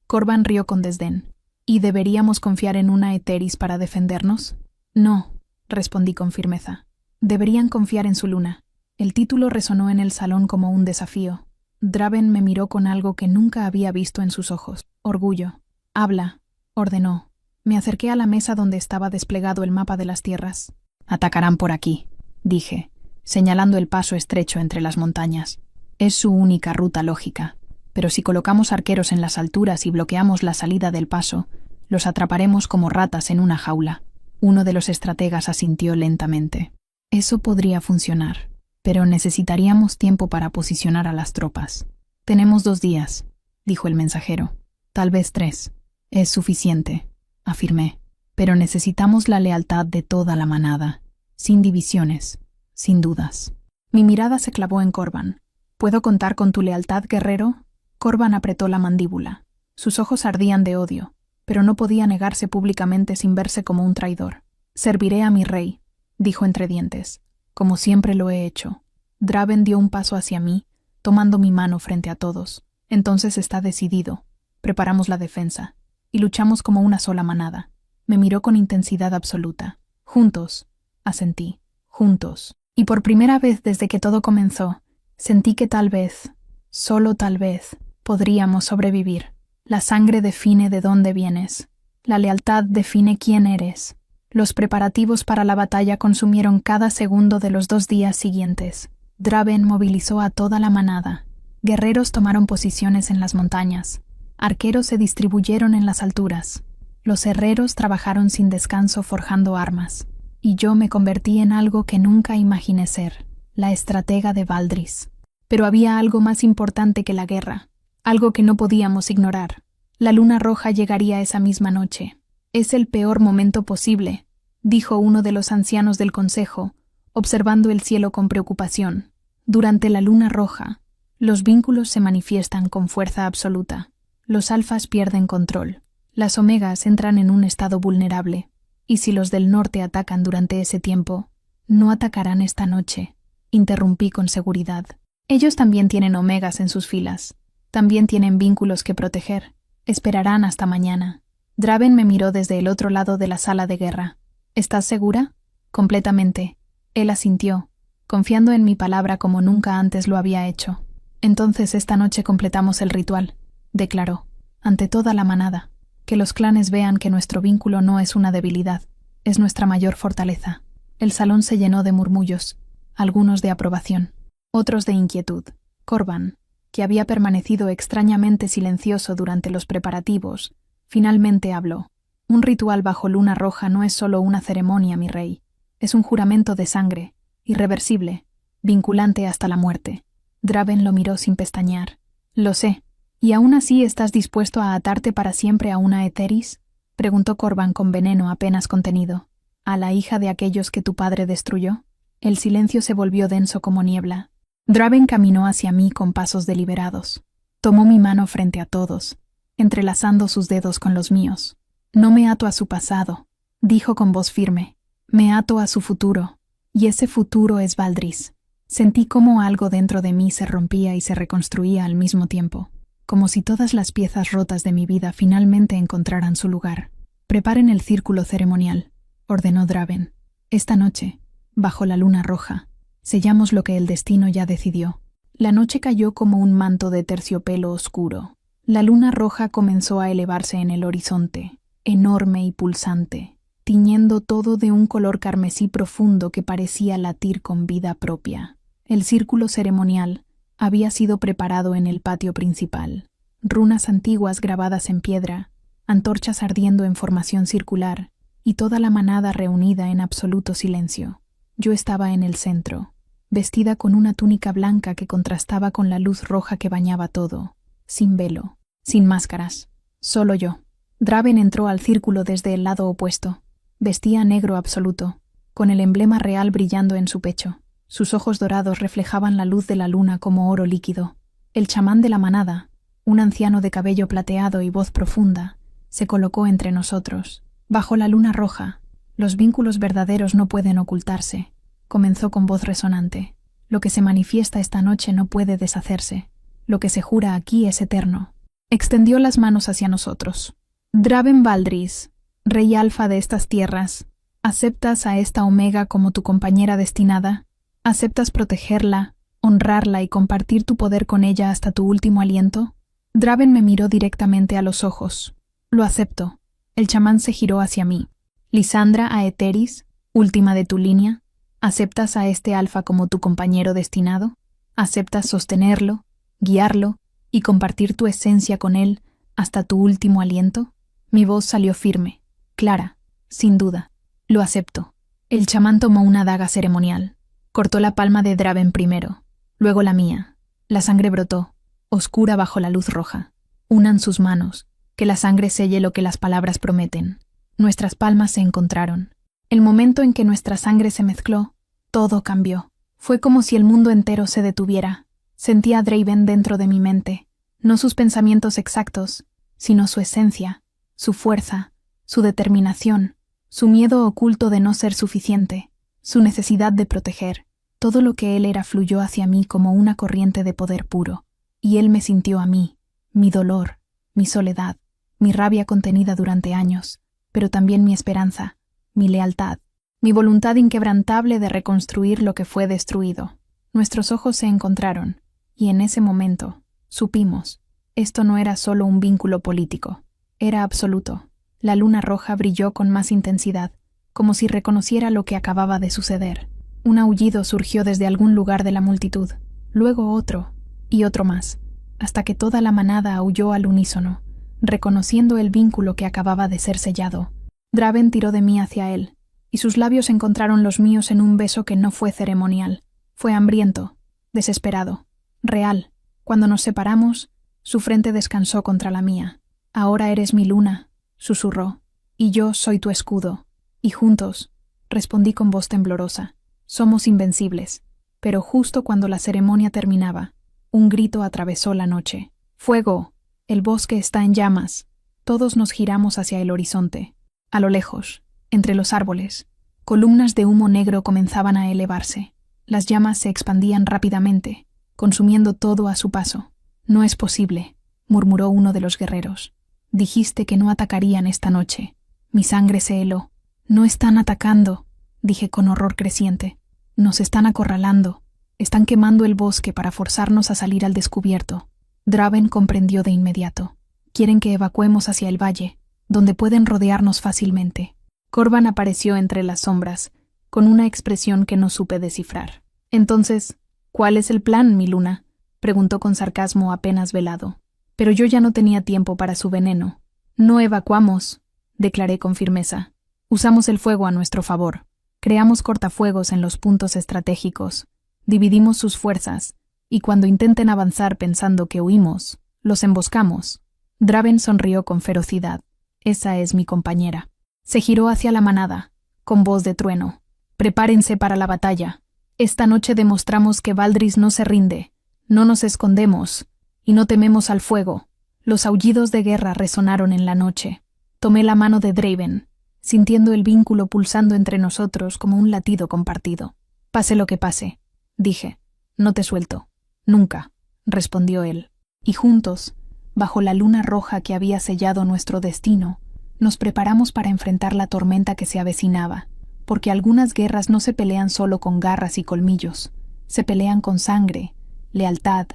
Corban rió con desdén. ¿Y deberíamos confiar en una Aetheris para defendernos? No, respondí con firmeza. Deberían confiar en su luna. El título resonó en el salón como un desafío. Draven me miró con algo que nunca había visto en sus ojos. Orgullo. Habla, ordenó. Me acerqué a la mesa donde estaba desplegado el mapa de las tierras. Atacarán por aquí, dije, señalando el paso estrecho entre las montañas. Es su única ruta lógica. Pero si colocamos arqueros en las alturas y bloqueamos la salida del paso, los atraparemos como ratas en una jaula. Uno de los estrategas asintió lentamente. Eso podría funcionar, pero necesitaríamos tiempo para posicionar a las tropas. Tenemos 2 días, dijo el mensajero. Tal vez 3. Es suficiente, afirmé. Pero necesitamos la lealtad de toda la manada, sin divisiones, sin dudas. Mi mirada se clavó en Corban. ¿Puedo contar con tu lealtad, guerrero? Corban apretó la mandíbula. Sus ojos ardían de odio, pero no podía negarse públicamente sin verse como un traidor. Serviré a mi rey, dijo entre dientes, como siempre lo he hecho. Draven dio un paso hacia mí, tomando mi mano frente a todos. Entonces está decidido. Preparamos la defensa. Y luchamos como una sola manada. Me miró con intensidad absoluta. Juntos, asentí. Juntos. Y por primera vez desde que todo comenzó, sentí que tal vez, solo tal vez, podríamos sobrevivir. La sangre define de dónde vienes. La lealtad define quién eres. Los preparativos para la batalla consumieron cada segundo de los 2 días siguientes. Draven movilizó a toda la manada. Guerreros tomaron posiciones en las montañas. Arqueros se distribuyeron en las alturas. Los herreros trabajaron sin descanso forjando armas. Y yo me convertí en algo que nunca imaginé ser, la estratega de Valdris. Pero había algo más importante que la guerra, algo que no podíamos ignorar. La luna roja llegaría esa misma noche. Es el peor momento posible, dijo uno de los ancianos del consejo, observando el cielo con preocupación. Durante la luna roja, los vínculos se manifiestan con fuerza absoluta. Los alfas pierden control. Las omegas entran en un estado vulnerable. Y si los del norte atacan durante ese tiempo, no atacarán esta noche, interrumpí con seguridad. Ellos también tienen omegas en sus filas. También tienen vínculos que proteger. Esperarán hasta mañana. Draven me miró desde el otro lado de la sala de guerra. ¿Estás segura? Completamente. Él asintió, confiando en mi palabra como nunca antes lo había hecho. Entonces esta noche completamos el ritual, declaró, ante toda la manada. Que los clanes vean que nuestro vínculo no es una debilidad, es nuestra mayor fortaleza. El salón se llenó de murmullos, algunos de aprobación, otros de inquietud. Corban, que había permanecido extrañamente silencioso durante los preparativos, finalmente habló. Un ritual bajo luna roja no es solo una ceremonia, mi rey. Es un juramento de sangre, irreversible, vinculante hasta la muerte. Draven lo miró sin pestañear. Lo sé. ¿Y aún así estás dispuesto a atarte para siempre a una Etheris? Preguntó Corban con veneno apenas contenido. ¿A la hija de aquellos que tu padre destruyó? El silencio se volvió denso como niebla. Draven caminó hacia mí con pasos deliberados. Tomó mi mano frente a todos, entrelazando sus dedos con los míos. No me ato a su pasado, dijo con voz firme. Me ato a su futuro, y ese futuro es Valdris. Sentí como algo dentro de mí se rompía y se reconstruía al mismo tiempo. Como si todas las piezas rotas de mi vida finalmente encontraran su lugar. Preparen el círculo ceremonial, ordenó Draven. Esta noche, bajo la luna roja, sellamos lo que el destino ya decidió. La noche cayó como un manto de terciopelo oscuro. La luna roja comenzó a elevarse en el horizonte, enorme y pulsante, tiñendo todo de un color carmesí profundo que parecía latir con vida propia. El círculo ceremonial había sido preparado en el patio principal. Runas antiguas grabadas en piedra, antorchas ardiendo en formación circular, y toda la manada reunida en absoluto silencio. Yo estaba en el centro, vestida con una túnica blanca que contrastaba con la luz roja que bañaba todo, sin velo, sin máscaras, solo yo. Draven entró al círculo desde el lado opuesto. Vestía negro absoluto, con el emblema real brillando en su pecho. Sus ojos dorados reflejaban la luz de la luna como oro líquido. El chamán de la manada, un anciano de cabello plateado y voz profunda, se colocó entre nosotros. Bajo la luna roja, los vínculos verdaderos no pueden ocultarse, comenzó con voz resonante. Lo que se manifiesta esta noche no puede deshacerse. Lo que se jura aquí es eterno. Extendió las manos hacia nosotros. Draven Valdris, rey alfa de estas tierras, ¿aceptas a esta Omega como tu compañera destinada? ¿Aceptas protegerla, honrarla y compartir tu poder con ella hasta tu último aliento? Draven me miró directamente a los ojos. Lo acepto. El chamán se giró hacia mí. Lisandra Aetheris, última de tu línea, ¿aceptas a este alfa como tu compañero destinado? ¿Aceptas sostenerlo, guiarlo y compartir tu esencia con él hasta tu último aliento? Mi voz salió firme, clara, sin duda. Lo acepto. El chamán tomó una daga ceremonial. Cortó la palma de Draven primero, luego la mía. La sangre brotó, oscura bajo la luz roja. Unan sus manos, que la sangre selle lo que las palabras prometen. Nuestras palmas se encontraron. El momento en que nuestra sangre se mezcló, todo cambió. Fue como si el mundo entero se detuviera. Sentía a Draven dentro de mi mente, no sus pensamientos exactos, sino su esencia, su fuerza, su determinación, su miedo oculto de no ser suficiente, su necesidad de proteger. Todo lo que él era fluyó hacia mí como una corriente de poder puro, y él me sintió a mí, mi dolor, mi soledad, mi rabia contenida durante años, pero también mi esperanza, mi lealtad, mi voluntad inquebrantable de reconstruir lo que fue destruido. Nuestros ojos se encontraron, y en ese momento, supimos, esto no era solo un vínculo político, era absoluto. La luna roja brilló con más intensidad, como si reconociera lo que acababa de suceder. Un aullido surgió desde algún lugar de la multitud, luego otro, y otro más, hasta que toda la manada aulló al unísono, reconociendo el vínculo que acababa de ser sellado. Draven tiró de mí hacia él, y sus labios encontraron los míos en un beso que no fue ceremonial, fue hambriento, desesperado, real. Cuando nos separamos, su frente descansó contra la mía. «Ahora eres mi luna», susurró, «y yo soy tu escudo». Y juntos, respondí con voz temblorosa, «somos invencibles». Pero justo cuando la ceremonia terminaba, un grito atravesó la noche. «¡Fuego! El bosque está en llamas». Todos nos giramos hacia el horizonte. A lo lejos, entre los árboles, columnas de humo negro comenzaban a elevarse. Las llamas se expandían rápidamente, consumiendo todo a su paso. «No es posible», murmuró uno de los guerreros. «Dijiste que no atacarían esta noche». Mi sangre se heló. «No están atacando», dije con horror creciente. «Nos están acorralando. Están quemando el bosque para forzarnos a salir al descubierto». Draven comprendió de inmediato. «Quieren que evacuemos hacia el valle, donde pueden rodearnos fácilmente». Corvan apareció entre las sombras, con una expresión que no supe descifrar. «Entonces, ¿cuál es el plan, mi luna?», preguntó con sarcasmo apenas velado. Pero yo ya no tenía tiempo para su veneno. «No evacuamos», declaré con firmeza. «Usamos el fuego a nuestro favor. Creamos cortafuegos en los puntos estratégicos. Dividimos sus fuerzas, y cuando intenten avanzar pensando que huimos, los emboscamos». Draven sonrió con ferocidad. «Esa es mi compañera». Se giró hacia la manada, con voz de trueno. «Prepárense para la batalla. Esta noche demostramos que Valdris no se rinde. No nos escondemos, y no tememos al fuego». Los aullidos de guerra resonaron en la noche. Tomé la mano de Draven, sintiendo el vínculo pulsando entre nosotros como un latido compartido. «Pase lo que pase», dije. «No te suelto». «Nunca», respondió él. Y juntos, bajo la luna roja que había sellado nuestro destino, nos preparamos para enfrentar la tormenta que se avecinaba, porque algunas guerras no se pelean solo con garras y colmillos, se pelean con sangre, lealtad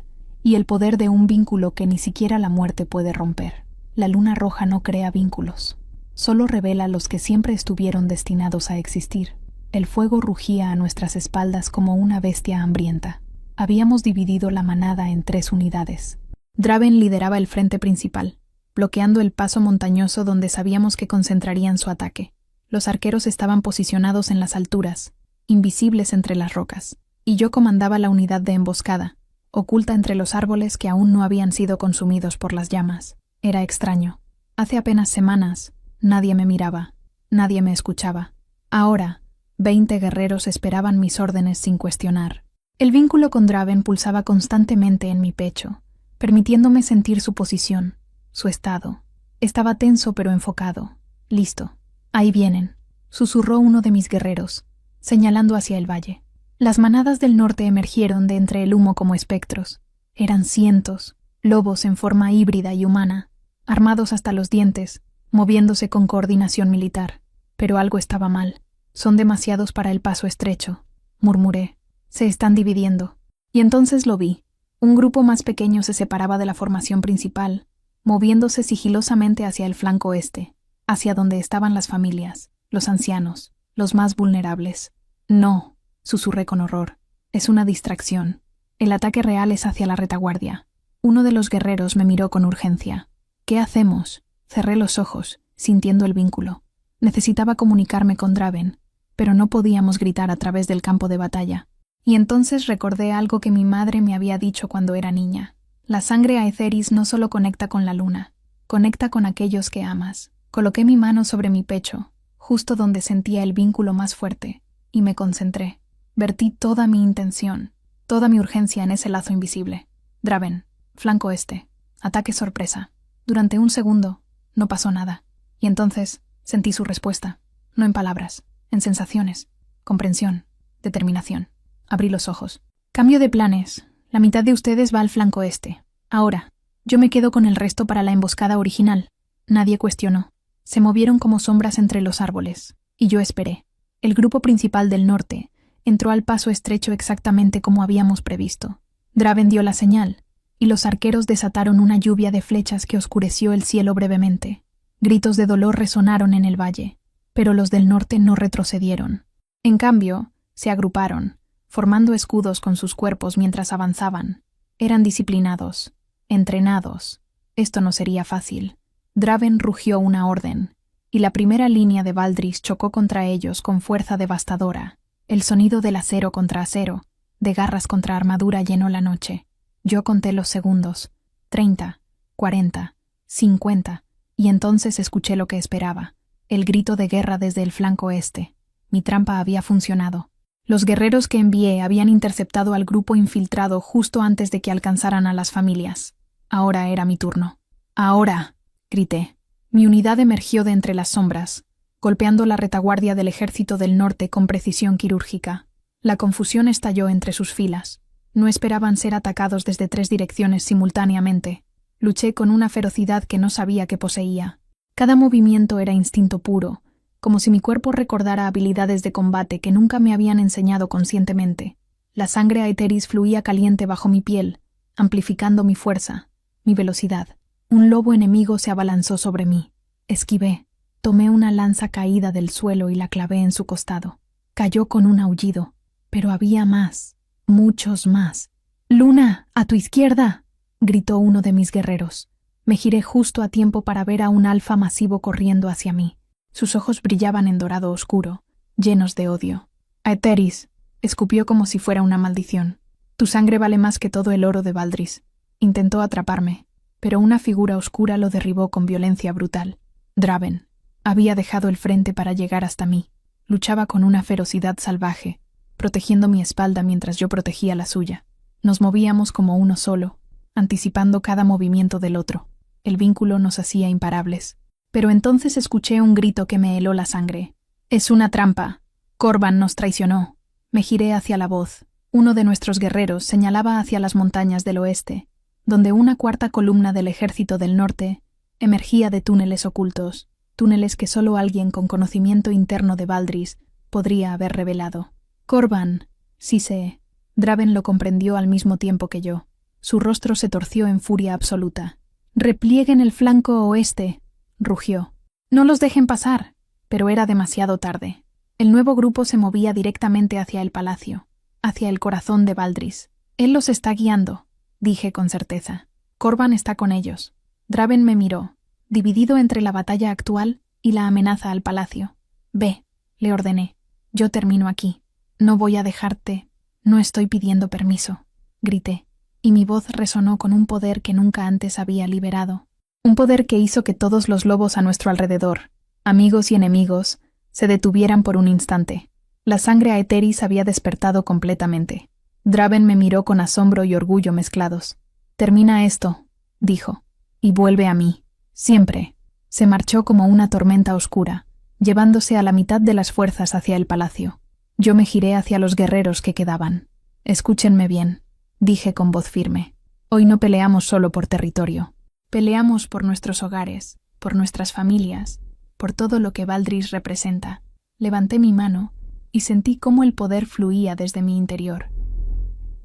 y el poder de un vínculo que ni siquiera la muerte puede romper. La luna roja no crea vínculos, solo revela los que siempre estuvieron destinados a existir. El fuego rugía a nuestras espaldas como una bestia hambrienta. Habíamos dividido la manada en 3 unidades. Draven lideraba el frente principal, bloqueando el paso montañoso donde sabíamos que concentrarían su ataque. Los arqueros estaban posicionados en las alturas, invisibles entre las rocas, y yo comandaba la unidad de emboscada, oculta entre los árboles que aún no habían sido consumidos por las llamas. Era extraño. Hace apenas semanas, nadie me miraba, nadie me escuchaba. Ahora, 20 guerreros esperaban mis órdenes sin cuestionar. El vínculo con Draven pulsaba constantemente en mi pecho, permitiéndome sentir su posición, su estado. Estaba tenso pero enfocado. «Listo. Ahí vienen», susurró uno de mis guerreros, señalando hacia el valle. Las manadas del norte emergieron de entre el humo como espectros. Eran cientos, lobos en forma híbrida y humana, armados hasta los dientes, moviéndose con coordinación militar. Pero algo estaba mal. «Son demasiados para el paso estrecho», murmuré. «Se están dividiendo». Y entonces lo vi. Un grupo más pequeño se separaba de la formación principal, moviéndose sigilosamente hacia el flanco este, hacia donde estaban las familias, los ancianos, los más vulnerables. «No», susurré con horror. «Es una distracción. El ataque real es hacia la retaguardia». Uno de los guerreros me miró con urgencia. «¿Qué hacemos?». Cerré los ojos, sintiendo el vínculo. Necesitaba comunicarme con Draven, pero no podíamos gritar a través del campo de batalla. Y entonces recordé algo que mi madre me había dicho cuando era niña. La sangre Aetheris no solo conecta con la luna, conecta con aquellos que amas. Coloqué mi mano sobre mi pecho, justo donde sentía el vínculo más fuerte, y me concentré. Vertí toda mi intención, toda mi urgencia en ese lazo invisible. «Draven, flanco este, ataque sorpresa». Durante un segundo, no pasó nada. Y entonces sentí su respuesta, no en palabras, en sensaciones, comprensión, determinación. Abrí los ojos. Cambio de planes. La mitad de ustedes va al flanco este. Ahora, yo me quedo con el resto para la emboscada original. Nadie cuestionó. Se movieron como sombras entre los árboles. Y yo esperé. El grupo principal del norte entró al paso estrecho exactamente como habíamos previsto. Draven dio la señal, y los arqueros desataron una lluvia de flechas que oscureció el cielo brevemente. Gritos de dolor resonaron en el valle, pero los del norte no retrocedieron. En cambio, se agruparon, formando escudos con sus cuerpos mientras avanzaban. Eran disciplinados, entrenados. Esto no sería fácil. Draven rugió una orden, y la primera línea de Valdris chocó contra ellos con fuerza devastadora. El sonido del acero contra acero, de garras contra armadura llenó la noche. Yo conté los segundos. 30, 40, 50, y entonces escuché lo que esperaba. El grito de guerra desde el flanco este. Mi trampa había funcionado. Los guerreros que envié habían interceptado al grupo infiltrado justo antes de que alcanzaran a las familias. Ahora era mi turno. ¡Ahora!, grité. Mi unidad emergió de entre las sombras, golpeando la retaguardia del ejército del norte con precisión quirúrgica. La confusión estalló entre sus filas. No esperaban ser atacados desde 3 direcciones simultáneamente. Luché con una ferocidad que no sabía que poseía. Cada movimiento era instinto puro, como si mi cuerpo recordara habilidades de combate que nunca me habían enseñado conscientemente. La sangre aeteris fluía caliente bajo mi piel, amplificando mi fuerza, mi velocidad. Un lobo enemigo se abalanzó sobre mí. Esquivé. Tomé una lanza caída del suelo y la clavé en su costado. Cayó con un aullido. Pero había más, muchos más. «¡Luna, a tu izquierda!», gritó uno de mis guerreros. Me giré justo a tiempo para ver a un alfa masivo corriendo hacia mí. Sus ojos brillaban en dorado oscuro, llenos de odio. «Aeteris», escupió como si fuera una maldición. «Tu sangre vale más que todo el oro de Valdris». Intentó atraparme, pero una figura oscura lo derribó con violencia brutal. Draven. Había dejado el frente para llegar hasta mí. Luchaba con una ferocidad salvaje, protegiendo mi espalda mientras yo protegía la suya. Nos movíamos como uno solo, anticipando cada movimiento del otro. El vínculo nos hacía imparables. Pero entonces escuché un grito que me heló la sangre. «Es una trampa. Korvan nos traicionó». Me giré hacia la voz. Uno de nuestros guerreros señalaba hacia las montañas del oeste, donde una cuarta columna del ejército del norte emergía de túneles ocultos, túneles que solo alguien con conocimiento interno de Valdris podría haber revelado. «Korvan», sí sé. Draven lo comprendió al mismo tiempo que yo. Su rostro se torció en furia absoluta. «Replieguen el flanco oeste», rugió. «No los dejen pasar». Pero era demasiado tarde. El nuevo grupo se movía directamente hacia el palacio, hacia el corazón de Valdris. «Él los está guiando», dije con certeza. «Korvan está con ellos». Draven me miró, dividido entre la batalla actual y la amenaza al palacio. «Ve», le ordené. «Yo termino aquí. No voy a dejarte. No estoy pidiendo permiso», grité, y mi voz resonó con un poder que nunca antes había liberado. Un poder que hizo que todos los lobos a nuestro alrededor, amigos y enemigos, se detuvieran por un instante. La sangre aeteris había despertado completamente. Draven me miró con asombro y orgullo mezclados. «Termina esto», dijo, «y vuelve a mí. Siempre». Se marchó como una tormenta oscura, llevándose a la mitad de las fuerzas hacia el palacio. Yo me giré hacia los guerreros que quedaban. «Escúchenme bien», dije con voz firme. «Hoy no peleamos solo por territorio. Peleamos por nuestros hogares, por nuestras familias, por todo lo que Valdris representa». Levanté mi mano y sentí cómo el poder fluía desde mi interior.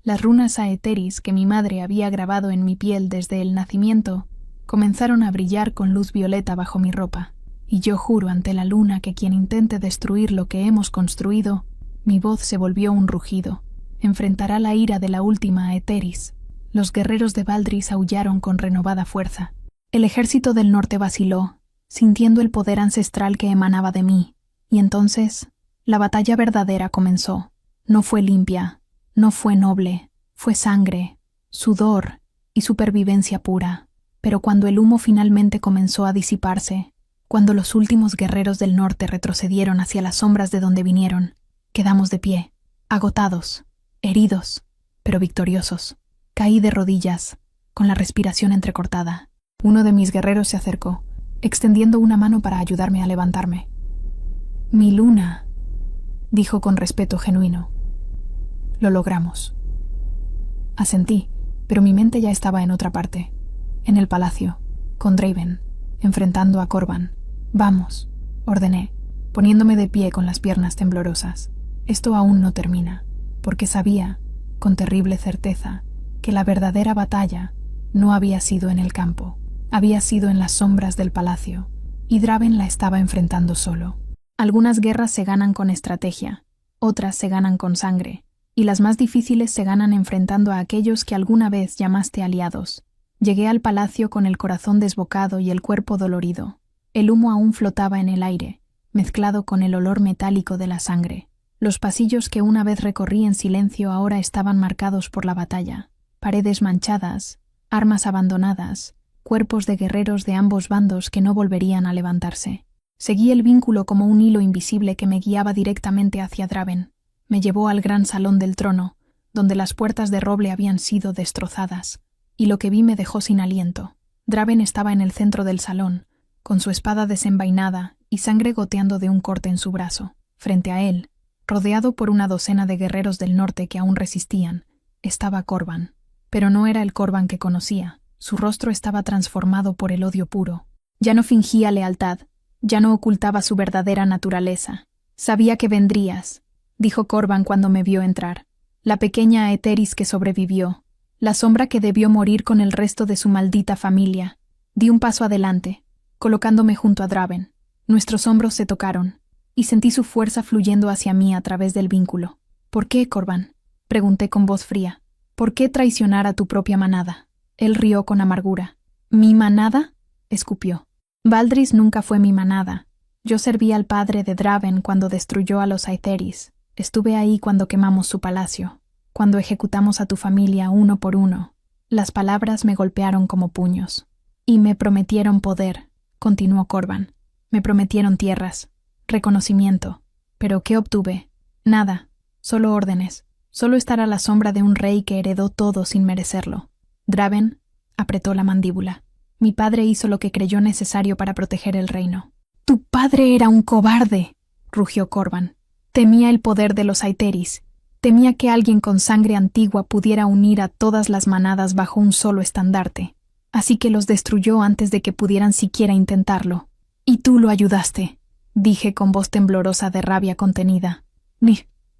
Las runas aeteris que mi madre había grabado en mi piel desde el nacimiento comenzaron a brillar con luz violeta bajo mi ropa, y yo juro ante la luna que quien intente destruir lo que hemos construido, mi voz se volvió un rugido, enfrentará la ira de la última aeteris. Los guerreros de Valdris aullaron con renovada fuerza. El ejército del norte vaciló, sintiendo el poder ancestral que emanaba de mí, y entonces la batalla verdadera comenzó. No fue limpia, no fue noble, fue sangre, sudor y supervivencia pura. Pero cuando el humo finalmente comenzó a disiparse, cuando los últimos guerreros del norte retrocedieron hacia las sombras de donde vinieron, quedamos de pie, agotados, heridos, pero victoriosos. Caí de rodillas, con la respiración entrecortada. Uno de mis guerreros se acercó, extendiendo una mano para ayudarme a levantarme. «Mi luna», dijo con respeto genuino. Lo logramos. Asentí, pero mi mente ya estaba en otra parte. En el palacio, con Draven, enfrentando a Corban. Vamos, ordené, poniéndome de pie con las piernas temblorosas. Esto aún no termina, porque sabía, con terrible certeza, que la verdadera batalla no había sido en el campo, había sido en las sombras del palacio, y Draven la estaba enfrentando solo. Algunas guerras se ganan con estrategia, otras se ganan con sangre, y las más difíciles se ganan enfrentando a aquellos que alguna vez llamaste aliados. Llegué al palacio con el corazón desbocado y el cuerpo dolorido. El humo aún flotaba en el aire, mezclado con el olor metálico de la sangre. Los pasillos que una vez recorrí en silencio ahora estaban marcados por la batalla. Paredes manchadas, armas abandonadas, cuerpos de guerreros de ambos bandos que no volverían a levantarse. Seguí el vínculo como un hilo invisible que me guiaba directamente hacia Draven. Me llevó al gran salón del trono, donde las puertas de roble habían sido destrozadas, y lo que vi me dejó sin aliento. Draven estaba en el centro del salón, con su espada desenvainada y sangre goteando de un corte en su brazo. Frente a él, rodeado por una docena de guerreros del norte que aún resistían, estaba Corban. Pero no era el Corban que conocía. Su rostro estaba transformado por el odio puro. Ya no fingía lealtad, ya no ocultaba su verdadera naturaleza. Sabía que vendrías, dijo Corban cuando me vio entrar. La pequeña Aetheris que sobrevivió, la sombra que debió morir con el resto de su maldita familia. Di un paso adelante, colocándome junto a Draven. Nuestros hombros se tocaron, y sentí su fuerza fluyendo hacia mí a través del vínculo. ¿Por qué, Corban?, pregunté con voz fría. ¿Por qué traicionar a tu propia manada? Él rió con amargura. ¿Mi manada?, escupió. Valdris nunca fue mi manada. Yo serví al padre de Draven cuando destruyó a los Aetheris. Estuve ahí cuando quemamos su palacio, cuando ejecutamos a tu familia uno por uno. Las palabras me golpearon como puños. Y me prometieron poder, continuó Corban. Me prometieron tierras, reconocimiento. ¿Pero qué obtuve? Nada, solo órdenes. Solo estar a la sombra de un rey que heredó todo sin merecerlo. Draven apretó la mandíbula. Mi padre hizo lo que creyó necesario para proteger el reino. ¡Tu padre era un cobarde!, rugió Corban. Temía el poder de los Aetheris. Temía que alguien con sangre antigua pudiera unir a todas las manadas bajo un solo estandarte. Así que los destruyó antes de que pudieran siquiera intentarlo. Y tú lo ayudaste, dije con voz temblorosa de rabia contenida.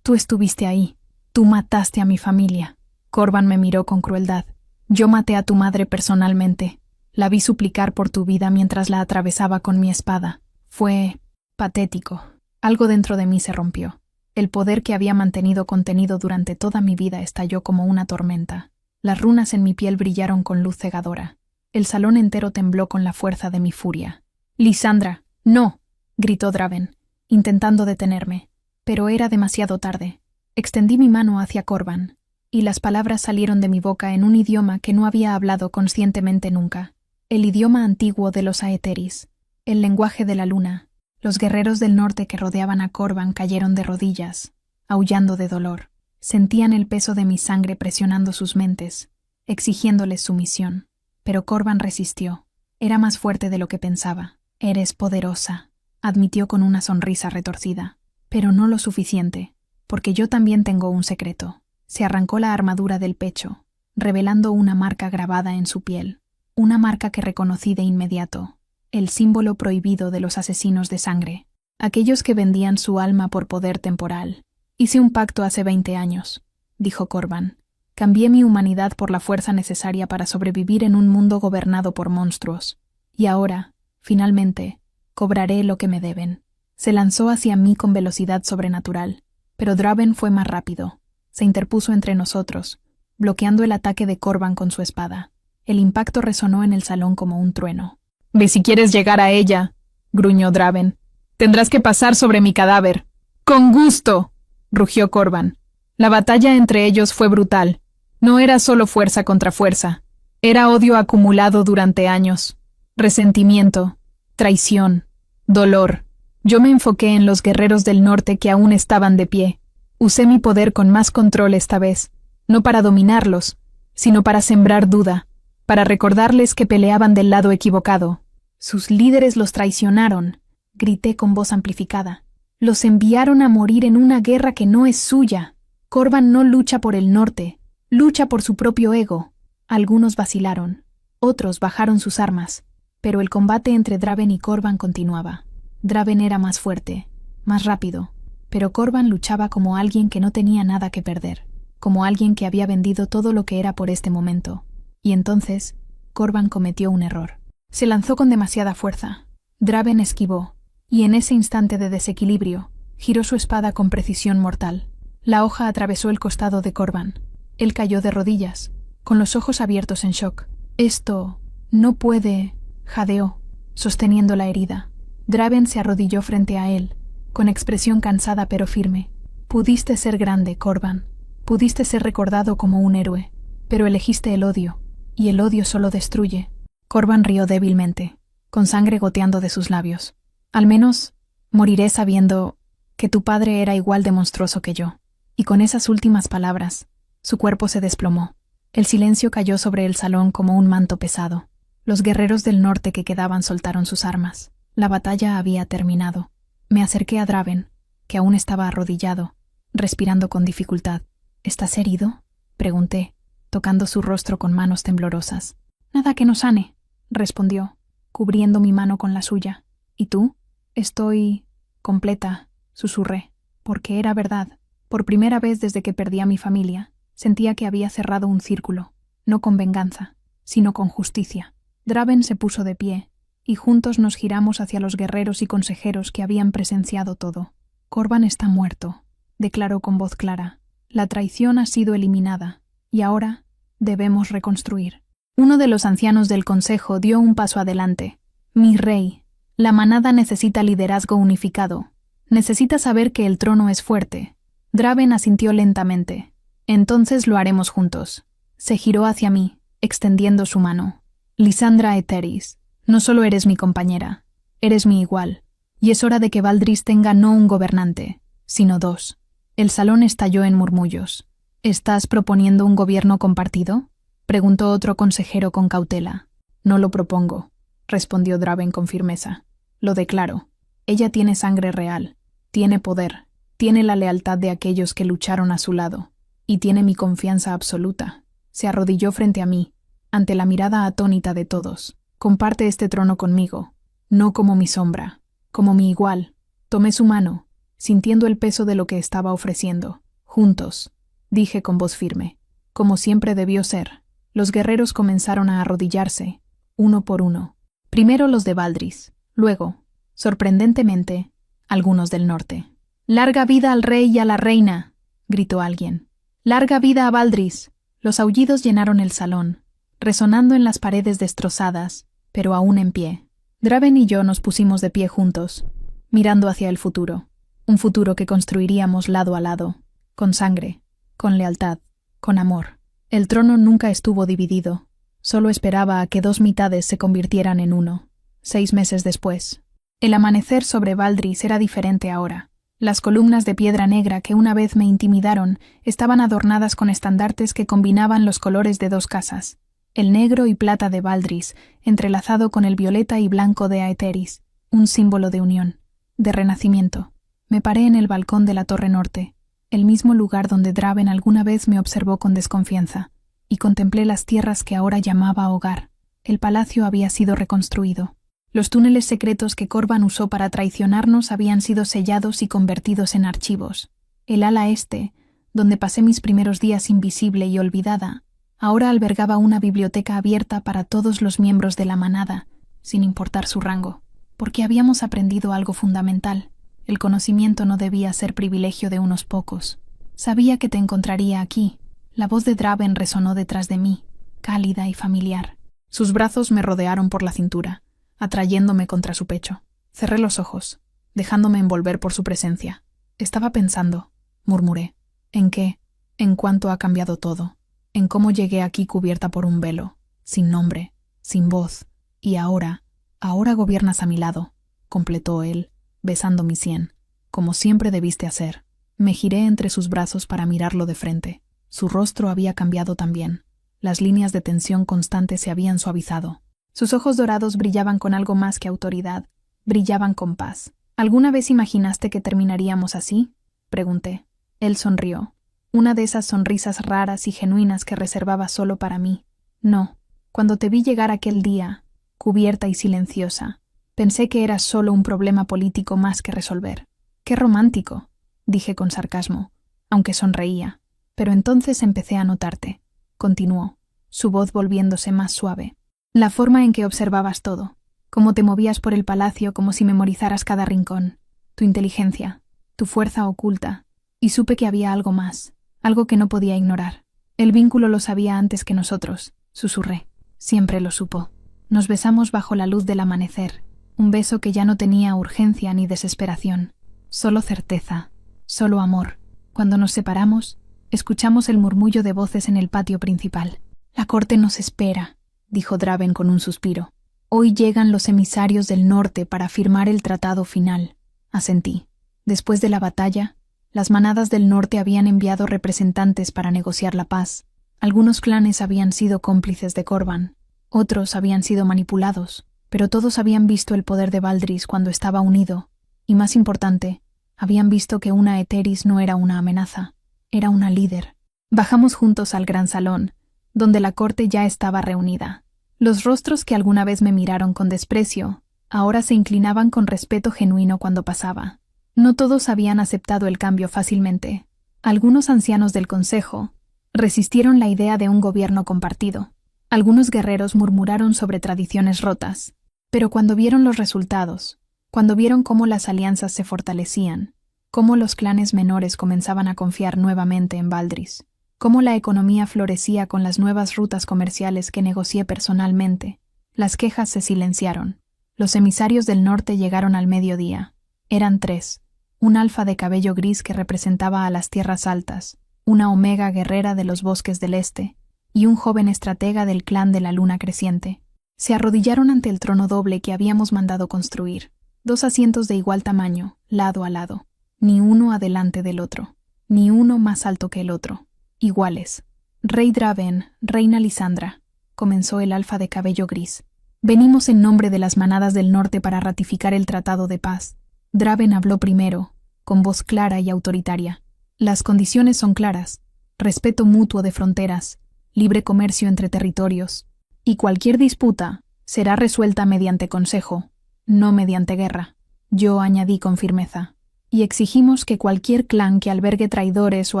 Tú estuviste ahí. Tú mataste a mi familia. Corban me miró con crueldad. Yo maté a tu madre personalmente. La vi suplicar por tu vida mientras la atravesaba con mi espada. Fue patético. Algo dentro de mí se rompió. El poder que había mantenido contenido durante toda mi vida estalló como una tormenta. Las runas en mi piel brillaron con luz cegadora. El salón entero tembló con la fuerza de mi furia. «Lysandra, no», gritó Draven, intentando detenerme. Pero era demasiado tarde. Extendí mi mano hacia Corban, y las palabras salieron de mi boca en un idioma que no había hablado conscientemente nunca. El idioma antiguo de los Aetheris, el lenguaje de la luna. Los guerreros del norte que rodeaban a Corban cayeron de rodillas, aullando de dolor. Sentían el peso de mi sangre presionando sus mentes, exigiéndoles sumisión. Pero Corban resistió. Era más fuerte de lo que pensaba. «Eres poderosa», admitió con una sonrisa retorcida. «Pero no lo suficiente, porque yo también tengo un secreto». Se arrancó la armadura del pecho, revelando una marca grabada en su piel. Una marca que reconocí de inmediato. El símbolo prohibido de los asesinos de sangre. Aquellos que vendían su alma por poder temporal. «Hice un pacto hace 20 años», dijo Corban. «Cambié mi humanidad por la fuerza necesaria para sobrevivir en un mundo gobernado por monstruos. Y ahora, finalmente, cobraré lo que me deben». Se lanzó hacia mí con velocidad sobrenatural, pero Draven fue más rápido. Se interpuso entre nosotros, bloqueando el ataque de Corban con su espada. El impacto resonó en el salón como un trueno. «Ve si quieres llegar a ella», gruñó Draven. «Tendrás que pasar sobre mi cadáver». «Con gusto», rugió Corban. La batalla entre ellos fue brutal. No era solo fuerza contra fuerza. Era odio acumulado durante años. Resentimiento, traición, dolor. Yo me enfoqué en los guerreros del norte que aún estaban de pie. Usé mi poder con más control esta vez, no para dominarlos, sino para sembrar duda, para recordarles que peleaban del lado equivocado. «Sus líderes los traicionaron», grité con voz amplificada. «Los enviaron a morir en una guerra que no es suya». Corban no lucha por el norte, lucha por su propio ego. Algunos vacilaron, otros bajaron sus armas, pero el combate entre Draven y Corban continuaba. Draven era más fuerte, más rápido, pero Corban luchaba como alguien que no tenía nada que perder, como alguien que había vendido todo lo que era por este momento. Y entonces, Corban cometió un error. Se lanzó con demasiada fuerza. Draven esquivó, y en ese instante de desequilibrio, giró su espada con precisión mortal. La hoja atravesó el costado de Corban. Él cayó de rodillas, con los ojos abiertos en shock. «Esto no puede», jadeó, sosteniendo la herida. Draven se arrodilló frente a él, con expresión cansada pero firme. «Pudiste ser grande, Corban. Pudiste ser recordado como un héroe, pero elegiste el odio, y el odio solo destruye». Corban rió débilmente, con sangre goteando de sus labios. «Al menos moriré sabiendo que tu padre era igual de monstruoso que yo». Y con esas últimas palabras, su cuerpo se desplomó. El silencio cayó sobre el salón como un manto pesado. Los guerreros del norte que quedaban soltaron sus armas. La batalla había terminado. Me acerqué a Draven, que aún estaba arrodillado, respirando con dificultad. «¿Estás herido?», pregunté, tocando su rostro con manos temblorosas. «Nada que no sane», respondió, cubriendo mi mano con la suya. «¿Y tú?» «Estoy completa», susurré, porque era verdad. Por primera vez desde que perdí a mi familia, sentía que había cerrado un círculo, no con venganza, sino con justicia. Draven se puso de pie, y juntos nos giramos hacia los guerreros y consejeros que habían presenciado todo. «Corban está muerto», declaró con voz clara. «La traición ha sido eliminada, y ahora debemos reconstruir». Uno de los ancianos del consejo dio un paso adelante. «Mi rey, la manada necesita liderazgo unificado. Necesita saber que el trono es fuerte». Draven asintió lentamente. «Entonces lo haremos juntos». Se giró hacia mí, extendiendo su mano. «Lysandra Etheris, no solo eres mi compañera, eres mi igual, y es hora de que Valdris tenga no un gobernante, sino dos». El salón estalló en murmullos. «¿Estás proponiendo un gobierno compartido?», preguntó otro consejero con cautela. «No lo propongo», respondió Draven con firmeza. «Lo declaro. Ella tiene sangre real, tiene poder, tiene la lealtad de aquellos que lucharon a su lado, y tiene mi confianza absoluta». Se arrodilló frente a mí, ante la mirada atónita de todos. «Comparte este trono conmigo, no como mi sombra, como mi igual». Tomé su mano, sintiendo el peso de lo que estaba ofreciendo. «Juntos», dije con voz firme, como siempre debió ser. Los guerreros comenzaron a arrodillarse, uno por uno. Primero los de Valdris, luego, sorprendentemente, algunos del norte. «¡Larga vida al rey y a la reina!», gritó alguien. «¡Larga vida a Valdris!». Los aullidos llenaron el salón, resonando en las paredes destrozadas, pero aún en pie. Draven y yo nos pusimos de pie juntos, mirando hacia el futuro. Un futuro que construiríamos lado a lado, con sangre, con lealtad, con amor. El trono nunca estuvo dividido, solo esperaba a que dos mitades se convirtieran en uno. 6 meses después. El amanecer sobre Valdris era diferente ahora. Las columnas de piedra negra que una vez me intimidaron estaban adornadas con estandartes que combinaban los colores de 2 casas, el negro y plata de Valdris, entrelazado con el violeta y blanco de Aetheris, un símbolo de unión, de renacimiento. Me paré en el balcón de la torre norte, el mismo lugar donde Draven alguna vez me observó con desconfianza, y contemplé las tierras que ahora llamaba hogar. El palacio había sido reconstruido. Los túneles secretos que Corban usó para traicionarnos habían sido sellados y convertidos en archivos. El ala este, donde pasé mis primeros días invisible y olvidada, ahora albergaba una biblioteca abierta para todos los miembros de la manada, sin importar su rango, porque habíamos aprendido algo fundamental. El conocimiento no debía ser privilegio de unos pocos. «Sabía que te encontraría aquí». La voz de Draven resonó detrás de mí, cálida y familiar. Sus brazos me rodearon por la cintura, atrayéndome contra su pecho. Cerré los ojos, dejándome envolver por su presencia. «Estaba pensando», murmuré, «en qué, en cuánto ha cambiado todo, en cómo llegué aquí cubierta por un velo, sin nombre, sin voz, y ahora gobiernas a mi lado», completó él, besando mi sien, «como siempre debiste hacer». Me giré entre sus brazos para mirarlo de frente. Su rostro había cambiado también. Las líneas de tensión constante se habían suavizado. Sus ojos dorados brillaban con algo más que autoridad, brillaban con paz. «¿Alguna vez imaginaste que terminaríamos así?», pregunté. Él sonrió. una de esas sonrisas raras y genuinas que reservaba solo para mí. No, cuando te vi llegar aquel día, cubierta y silenciosa, pensé que eras solo un problema político más que resolver. ¡Qué romántico!, dije con sarcasmo, aunque sonreía. Pero entonces empecé a notarte, continuó, su voz volviéndose más suave. La forma en que observabas todo, cómo te movías por el palacio como si memorizaras cada rincón, tu inteligencia, tu fuerza oculta, y supe que había algo más, algo que no podía ignorar. El vínculo lo sabía antes que nosotros, susurré. Siempre lo supo. Nos besamos bajo la luz del amanecer, un beso que ya no tenía urgencia ni desesperación, solo certeza, solo amor. Cuando nos separamos, escuchamos el murmullo de voces en el patio principal. La corte nos espera, dijo Draven con un suspiro. Hoy llegan los emisarios del norte para firmar el tratado final. Asentí. Después de la batalla, las manadas del norte habían enviado representantes para negociar la paz. Algunos clanes habían sido cómplices de Corban, otros habían sido manipulados, pero todos habían visto el poder de Valdris cuando estaba unido, y más importante, habían visto que una Eteris no era una amenaza, era una líder. Bajamos juntos al gran salón, donde la corte ya estaba reunida. Los rostros que alguna vez me miraron con desprecio, ahora se inclinaban con respeto genuino cuando pasaba. No todos habían aceptado el cambio fácilmente. Algunos ancianos del consejo resistieron la idea de un gobierno compartido. Algunos guerreros murmuraron sobre tradiciones rotas, pero cuando vieron los resultados, cuando vieron cómo las alianzas se fortalecían, cómo los clanes menores comenzaban a confiar nuevamente en Valdris, cómo la economía florecía con las nuevas rutas comerciales que negocié personalmente, las quejas se silenciaron. Los emisarios del norte llegaron al mediodía. Eran 3, un alfa de cabello gris que representaba a las tierras altas, una omega guerrera de los bosques del este, y un joven estratega del clan de la luna creciente. Se arrodillaron ante el trono doble que habíamos mandado construir. 2 asientos de igual tamaño, lado a lado, ni uno adelante del otro, ni uno más alto que el otro. Iguales. Rey Draven, reina Lisandra, comenzó el alfa de cabello gris. Venimos en nombre de las manadas del norte para ratificar el tratado de paz. Draven habló primero, con voz clara y autoritaria. Las condiciones son claras: respeto mutuo de fronteras, libre comercio entre territorios, y cualquier disputa será resuelta mediante consejo, no mediante guerra. Yo añadí con firmeza. Y exigimos que cualquier clan que albergue traidores o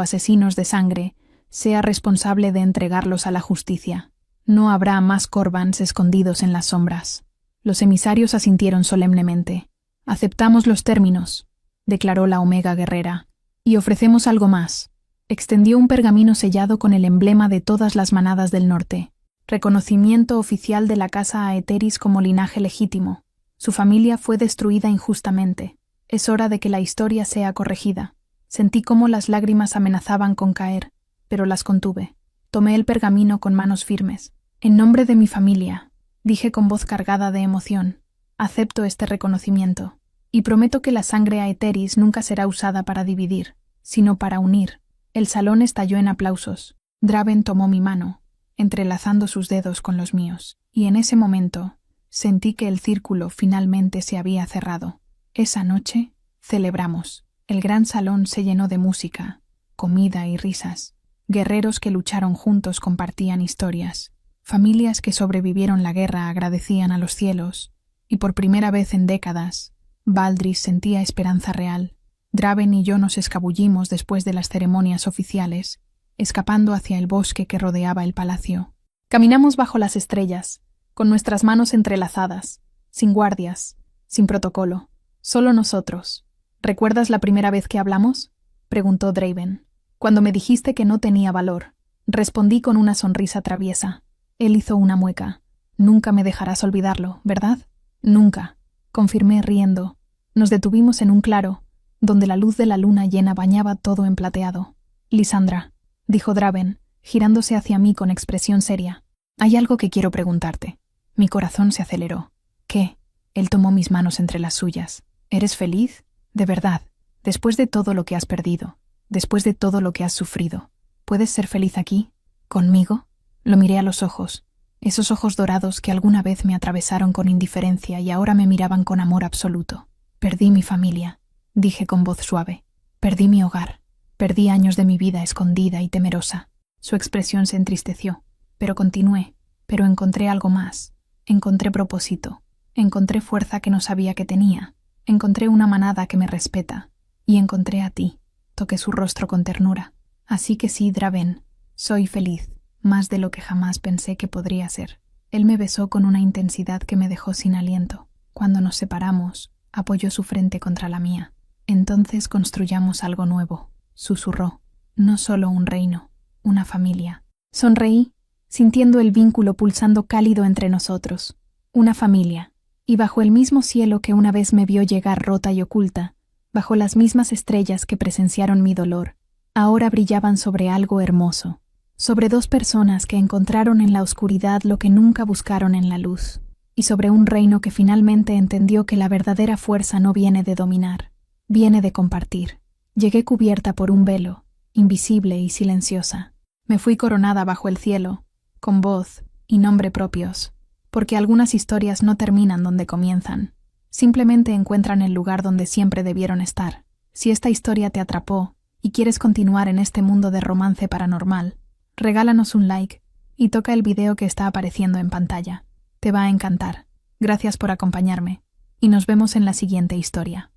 asesinos de sangre sea responsable de entregarlos a la justicia. No habrá más Corbans escondidos en las sombras. Los emisarios asintieron solemnemente. Aceptamos los términos, declaró la Omega guerrera, y ofrecemos algo más. Extendió un pergamino sellado con el emblema de todas las manadas del norte. Reconocimiento oficial de la casa Aeteris como linaje legítimo. Su familia fue destruida injustamente. Es hora de que la historia sea corregida. Sentí cómo las lágrimas amenazaban con caer, pero las contuve. Tomé el pergamino con manos firmes. En nombre de mi familia, dije con voz cargada de emoción, acepto este reconocimiento, y prometo que la sangre Aeteris nunca será usada para dividir, sino para unir. El salón estalló en aplausos. Draven tomó mi mano, entrelazando sus dedos con los míos, y en ese momento sentí que el círculo finalmente se había cerrado. Esa noche celebramos. El gran salón se llenó de música, comida y risas. Guerreros que lucharon juntos compartían historias. Familias que sobrevivieron la guerra agradecían a los cielos, y por primera vez en décadas, Valdris sentía esperanza real. Draven y yo nos escabullimos después de las ceremonias oficiales, escapando hacia el bosque que rodeaba el palacio. Caminamos bajo las estrellas, con nuestras manos entrelazadas, sin guardias, sin protocolo, solo nosotros. ¿Recuerdas la primera vez que hablamos?, preguntó Draven. Cuando me dijiste que no tenía valor, respondí con una sonrisa traviesa. Él hizo una mueca. Nunca me dejarás olvidarlo, ¿verdad? Nunca, confirmé riendo. Nos detuvimos en un claro, donde la luz de la luna llena bañaba todo en plateado. Lisandra, dijo Draven, girándose hacia mí con expresión seria. Hay algo que quiero preguntarte. Mi corazón se aceleró. ¿Qué? Él tomó mis manos entre las suyas. ¿Eres feliz? De verdad, después de todo lo que has perdido, después de todo lo que has sufrido, ¿puedes ser feliz aquí? ¿Conmigo? Lo miré a los ojos, esos ojos dorados que alguna vez me atravesaron con indiferencia y ahora me miraban con amor absoluto. Perdí mi familia, dije con voz suave. Perdí mi hogar. Perdí años de mi vida escondida y temerosa. Su expresión se entristeció, pero continué. Pero encontré algo más. Encontré propósito. Encontré fuerza que no sabía que tenía. Encontré una manada que me respeta. Y encontré a ti. Toqué su rostro con ternura. Así que sí, Draven, soy feliz, más de lo que jamás pensé que podría ser. Él me besó con una intensidad que me dejó sin aliento. Cuando nos separamos, apoyó su frente contra la mía. Entonces construyamos algo nuevo, susurró. No solo un reino, una familia. Sonreí, sintiendo el vínculo pulsando cálido entre nosotros. Una familia. Y bajo el mismo cielo que una vez me vio llegar rota y oculta, bajo las mismas estrellas que presenciaron mi dolor, ahora brillaban sobre algo hermoso, sobre dos personas que encontraron en la oscuridad lo que nunca buscaron en la luz, y sobre un reino que finalmente entendió que la verdadera fuerza no viene de dominar, viene de compartir. Llegué cubierta por un velo, invisible y silenciosa. Me fui coronada bajo el cielo, con voz y nombre propios, porque algunas historias no terminan donde comienzan. Simplemente encuentran el lugar donde siempre debieron estar. Si esta historia te atrapó y quieres continuar en este mundo de romance paranormal, regálanos un like y toca el video que está apareciendo en pantalla. Te va a encantar. Gracias por acompañarme y nos vemos en la siguiente historia.